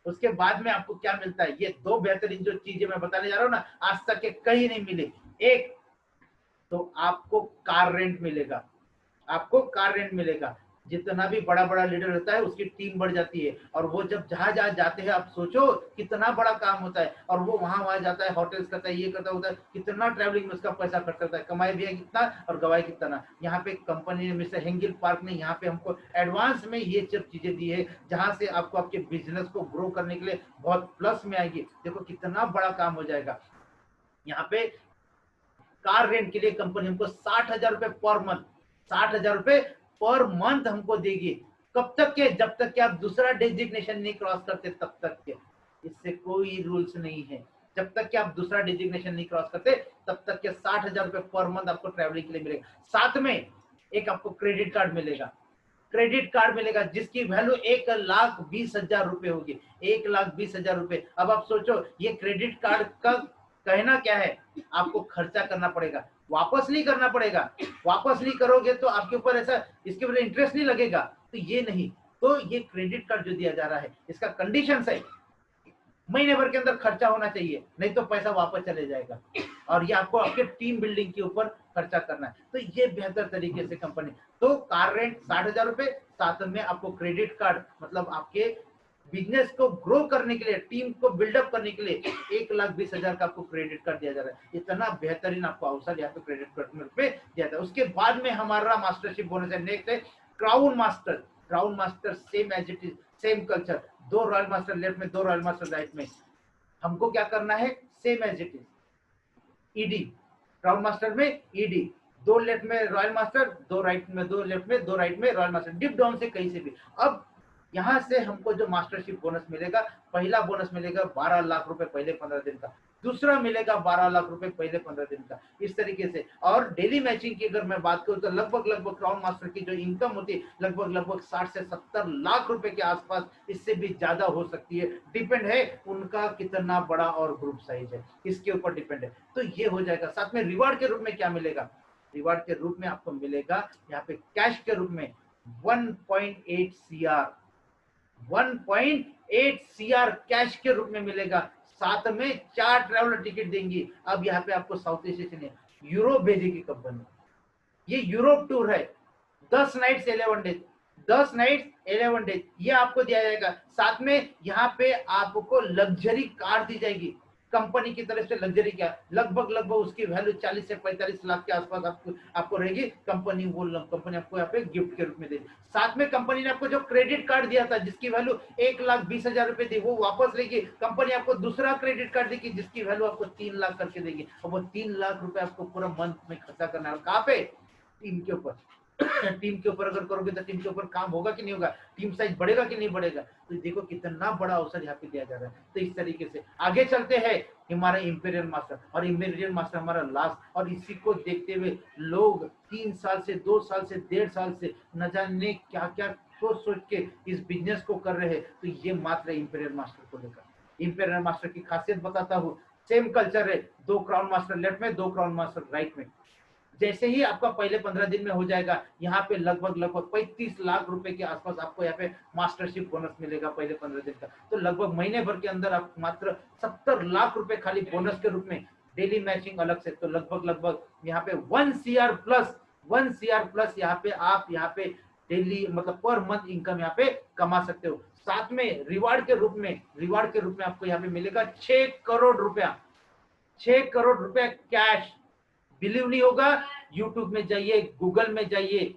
उसके बाद में आपको क्या मिलता है? ये 2 बेहतरीन जो चीजें मैं बताने जा रहा हूँ ना, आज तक के कहीं नहीं मिले। एक तो आपको कार रेंट मिलेगा, जितना भी बड़ा लीडर होता है उसकी टीम बढ़ जाती है, और वो जब जहां जाते हैं, आप सोचो कितना बड़ा काम होता है, और वो वहां जाता है, होटल्स करता है, ये करता होता है, कितना ट्रैवलिंग में उसका पैसा खर्च करता है, कमाई भी है कितना और गवाई कितना ना। यहाँ पे कंपनी ने, मिस्टर हेंगिल पार्क ने यहाँ पे हमको एडवांस में ये सब चीजें दी है, जहां से आपको आपके बिजनेस को ग्रो करने के लिए बहुत प्लस में आएगी। देखो कितना बड़ा काम हो जाएगा। यहाँ पे कार रेंट के लिए कंपनी हमको 60,000 रुपए पर मंथ, 60,000 रुपए पर मंथ हमको देगी। कब तक के? जब तक कि आप दूसरा डेजिग्नेशन नहीं क्रॉस करते तब तक के। इससे कोई रूल्स नहीं है, जब तक कि आप दूसरा डेजिग्नेशन नहीं क्रॉस करते तब तक के 60,000 रुपए पर मंथ आपको ट्रैवलिंग के लिए मिलेगा। साथ में एक आपको क्रेडिट कार्ड मिलेगा, जिसकी वैल्यू 1,20,000 रुपए होगी, 1,20,000 रुपए। अब आप सोचो, ये क्रेडिट कार्ड का कहना क्या है? आपको खर्चा करना पड़ेगा, वापस नहीं करना पड़ेगा। वापस नहीं करोगे तो आपके ऊपर ऐसा, इसके ऊपर इंटरेस्ट नहीं लगेगा, तो ये नहीं। तो ये क्रेडिट कार्ड जो दिया जा रहा है, इसका कंडीशन है महीने भर के अंदर खर्चा होना चाहिए, नहीं तो पैसा वापस चले जाएगा, और ये आपको आपके टीम बिल्डिंग के ऊपर खर्चा करना है। तो ये बेहतर तरीके से कंपनी, तो कार रेंट 60,000 रुपए, साथ में आपको क्रेडिट कार्ड, मतलब आपके बिजनेस को ग्रो करने के लिए, टीम को बिल्डअप करने के लिए 1,20,000 का आपको क्रेडिट कार्ड दिया जा रहा है। इतना बेहतरीन आपको अवसर यहाँ पे क्रेडिट कार्ड पे दिया जाता है। उसके बाद में हमारा मास्टरशिप बोनस है, नेक्स्ट है crown master same as it is, same culture, 2 royal master left में, 2 रॉयल मास्टर राइट में। हमको क्या करना है, same as it is, ED, crown master में ईडी, दो लेफ्ट में रॉयल मास्टर, दो राइट में, दो लेफ्ट में, दो राइट में रॉयल मास्टर, डिप डाउन से कहीं से भी। अब यहां से हमको जो मास्टरशिप बोनस मिलेगा, पहला बोनस मिलेगा 12 लाख रुपए पहले 15 दिन का, दूसरा मिलेगा 12 लाख रुपए पहले 15 दिन का, इस तरीके से। और डेली मैचिंग की अगर मैं बात करूं तो लगभग क्राउन मास्टर की जो इनकम होती है लगभग 60 से 70 लाख रुपए के आसपास, इससे भी ज्यादा हो सकती है, डिपेंड है उनका कितना बड़ा और ग्रुप साइज है, इसके ऊपर डिपेंड है। तो ये हो जाएगा। साथ में रिवार्ड के रूप में क्या मिलेगा, रिवार्ड के रूप में आपको मिलेगा यहाँ पे कैश के रूप में 1.8 CR, 1.8 CR कैश के रूप में मिलेगा। साथ में 4 ट्रैवलर टिकट देंगी। अब यहाँ पे आपको साउथ ईस्ट एशियन है, यूरोप भेजेगी कंपनी, ये यूरोप टूर है, 10 नाइट्स 11 डेज, 10 नाइट्स 11 डेज ये आपको दिया जाएगा। साथ में यहाँ पे आपको लग्जरी कार दी जाएगी कंपनी की तरफ से, लग्जरी क्या, लगभग उसकी वैल्यू 40 से 45 लाख के आसपास आपको रहेगी। कंपनी आपको यहाँ पे गिफ्ट के रूप में देगी। साथ में कंपनी ने आपको जो क्रेडिट कार्ड दिया था जिसकी वैल्यू 1,20,000 रुपए थी, वो वापस लेगी कंपनी, आपको दूसरा क्रेडिट कार्ड देगी जिसकी वैल्यू आपको 3 लाख करके देगी। और वो 3 लाख रुपए आपको पूरा मंथ में खर्चा करना है। कहाँ पे, टीम के ऊपर। टीम के ऊपर अगर करोगे तो टीम के ऊपर काम होगा कि नहीं होगा, टीम साइज बढ़ेगा कि नहीं बढ़ेगा। तो देखो कितना बड़ा अवसर यहाँ पे दिया जा रहा है। तो इस तरीके से आगे चलते हैं हमारा इंपीरियल मास्टर, और इंपीरियल मास्टर हमारा लास्ट, और इसी को देखते हुए लोग 3 साल से 2 साल से 1.5 साल से न जाने क्या क्या सोच के इस बिजनेस को कर रहे हैं। तो ये मात्र इंपीरियल मास्टर को लेकर। इंपीरियल मास्टर की खासियत बताता हूँ, सेम कल्चर है, 2 क्राउन मास्टर लेफ्ट में, 2 क्राउन मास्टर राइट में। जैसे ही आपका पहले 15 दिन में हो जाएगा, यहाँ पे लगभग 35 लाख रुपए के आसपास आपको यहाँ पे मास्टरशिप बोनस मिलेगा पहले 15 दिन का। तो लगभग महीने भर के अंदर आप मात्र 70 लाख रुपए खाली बोनस के रूप में, डेली मैचिंग अलग से, तो लगभग यहाँ पे 1 CR प्लस यहाँ पे आप यहाँ पे डेली मतलब पर मंथ इनकम यहाँ पे कमा सकते हो। साथ में रिवार्ड के रूप में आपको यहाँ पे मिलेगा 6 करोड़ रुपया, 6 करोड़ रुपया कैश। बिलीव नहीं होगा, यूट्यूब में जाइए, गूगल में जाइए,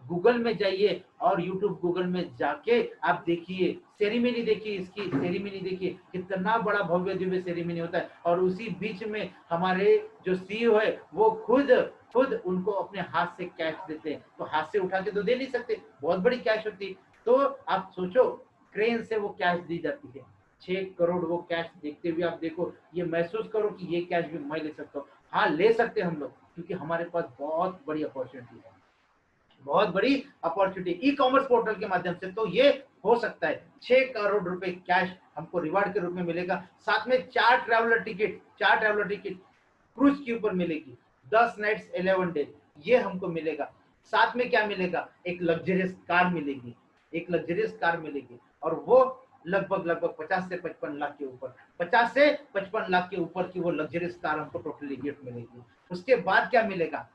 गूगल में जाइए और यूट्यूब गूगल में जाके आप देखिए, सेरेमनी देखिए, इसकी सेरेमनी देखिए, कितना बड़ा भव्य दिव्य सेरेमनी होता है। और उसी बीच में हमारे जो CEO है वो खुद उनको अपने हाथ से कैश देते हैं। तो हाथ से उठा के तो दे नहीं सकते, बहुत बड़ी कैश होती। तो आप सोचो, क्रेन से वो कैश दी जाती है, 6 करोड़ वो कैश देखते हुए आप देखो, ये महसूस करो कि ये कैश भी मैं ले सकता हूँ। हाँ, ले सकते हैं हम लोग, क्योंकि हमारे पास बहुत बड़ी अपॉर्चुनिटी है, बहुत बड़ी अपॉर्चुनिटी ई कॉमर्स पोर्टल के माध्यम से। तो ये हो सकता है 6 करोड़ रुपए कैश हमको रिवार्ड के रूप में मिलेगा। साथ में 4 ट्रैवलर टिकट क्रूज के ऊपर मिलेगी, 10 नाइट्स 11 डेज ये हमको मिलेगा। साथ में क्या मिलेगा, एक लग्जरियस कार मिलेगी, और वो लगभग 50 से 55 लाख के ऊपर, 50 से 55 लाख के ऊपर की वो लग्जरियस कार हमको टोटली गिफ्ट मिलेगी। उसके बाद क्या मिलेगा,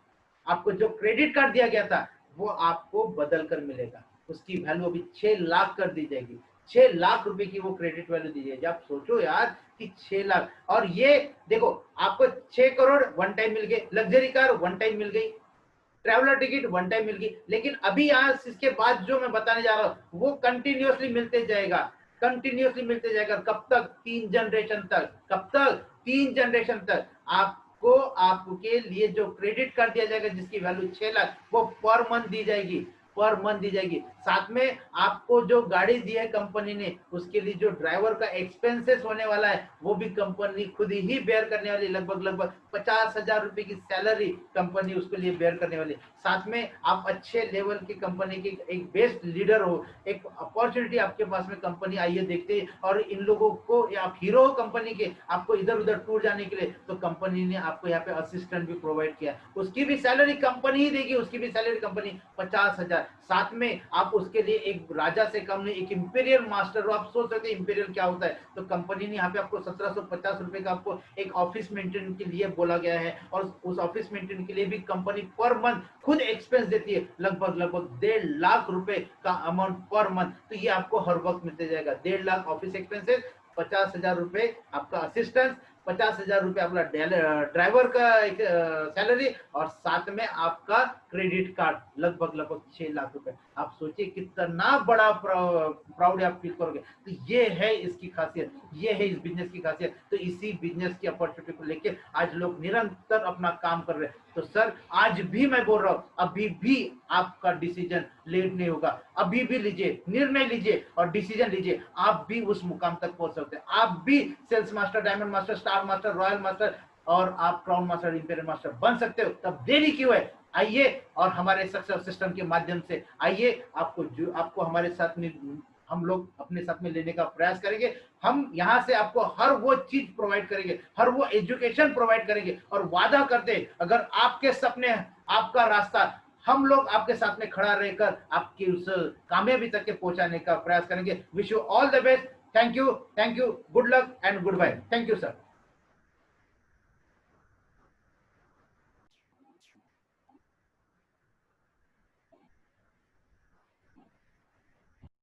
आपको जो क्रेडिट कार्ड दिया गया था वो आपको बदल कर मिलेगा, उसकी वैल्यू अभी 6 लाख कर दी जाएगी, 6 लाख रुपए की वो क्रेडिट वैल्यू दी जाएगी। आप सोचो यार कि 6 लाख, और ये देखो आपको 6 करोड़ वन टाइम मिल गए, लग्जरी कार वन टाइम मिल गई, ट्रैवलर टिकट वन टाइम मिल गई। लेकिन अभी आज इसके बाद जो मैं बताने जा रहा हूँ वो कंटिन्यूअसली मिलते जाएगा, कब तक, 3 जनरेशन तक। कब तक, 3 जनरेशन तक आपको आपके लिए जो क्रेडिट कार्ड दिया जाएगा जिसकी वैल्यू 6 लाख, वो पर मंथ दी जाएगी, साथ में आपको जो गाड़ी दी है कंपनी ने, उसके लिए जो ड्राइवर का एक्सपेंसेस होने वाला है वो भी कंपनी खुद ही बेयर करने वाली, लगभग 50,000 रुपए की सैलरी कंपनी उसके लिए बेयर करने वाली। साथ में आप अच्छे लेवल की कंपनी की एक बेस्ट लीडर हो, एक अपॉर्चुनिटी आपके पास में कंपनी आई है देखते हैं, और इन लोगों को, आप हीरो हो कंपनी के, आपको इधर उधर टूर जाने के लिए, तो कंपनी ने आपको यहाँ पे असिस्टेंट भी प्रोवाइड किया, उसकी भी सैलरी कंपनी ही देगी, 50,000। साथ में आप उसके लिए एक राजा से कम नहीं, एक इंपीरियल मास्टर हो। आप सोच सकते हैं इंपीरियल क्या होता है। तो कंपनी ने यहाँ पे आपको 1750 रुपए का आपको एक ऑफिस मेंटेन के लिए बोला गया है, और उस ऑफिस मेंटेन के लिए भी कंपनी पर मंथ खुद एक्सपेंस देती है, लगभग 1.5 लाख रुपए का अमाउंट पर मंथ। तो ये आपको हर वक्त मिलते जाएगा, 1.5 लाख ऑफिस एक्सपेंसेस, 50,000 रुपए आपका असिस्टेंस, 50,000 रुपये आपका ड्राइवर का एक सैलरी, और साथ में आपका क्रेडिट कार्ड लगभग लगभग 6 लाख रुपए। आप सोचिए कितना बड़ा प्राउड आप फील करोगे। तो ये है इसकी खासियत, ये है इस बिजनेस की खासियत। तो इसी बिजनेस की अपॉर्चुनिटी को लेके आज लोग निरंतर अपना काम कर रहे हैं। तो सर आज भी मैं बोल रहा हूँ, अभी भी आपका डिसीजन लेट नहीं होगा, अभी भी लीजिए, निर्णय लीजिए और डिसीजन लीजिए, आप भी उस मुकाम तक पहुंच सकते हैं। आप भी sales master, diamond master, star master, royal master और आप क्राउन मास्टर, इंपीरियल मास्टर बन सकते हो। तब देरी क्यों है? आइए और हमारे सक्सेस सिस्टम के माध्यम से आइए, आपको हमारे साथ में, हम लोग अपने साथ में लेने का प्रयास करेंगे। हम यहाँ से आपको हर वो चीज प्रोवाइड करेंगे, हर वो एजुकेशन प्रोवाइड करेंगे, और वादा करते हैं अगर आपके सपने, आपका रास्ता, हम लोग आपके साथ में खड़ा रहकर आपकी उस कामयाबी तक के पहुंचाने का प्रयास करेंगे। Wish you all the best. Thank you, good luck and goodbye. Thank you sir.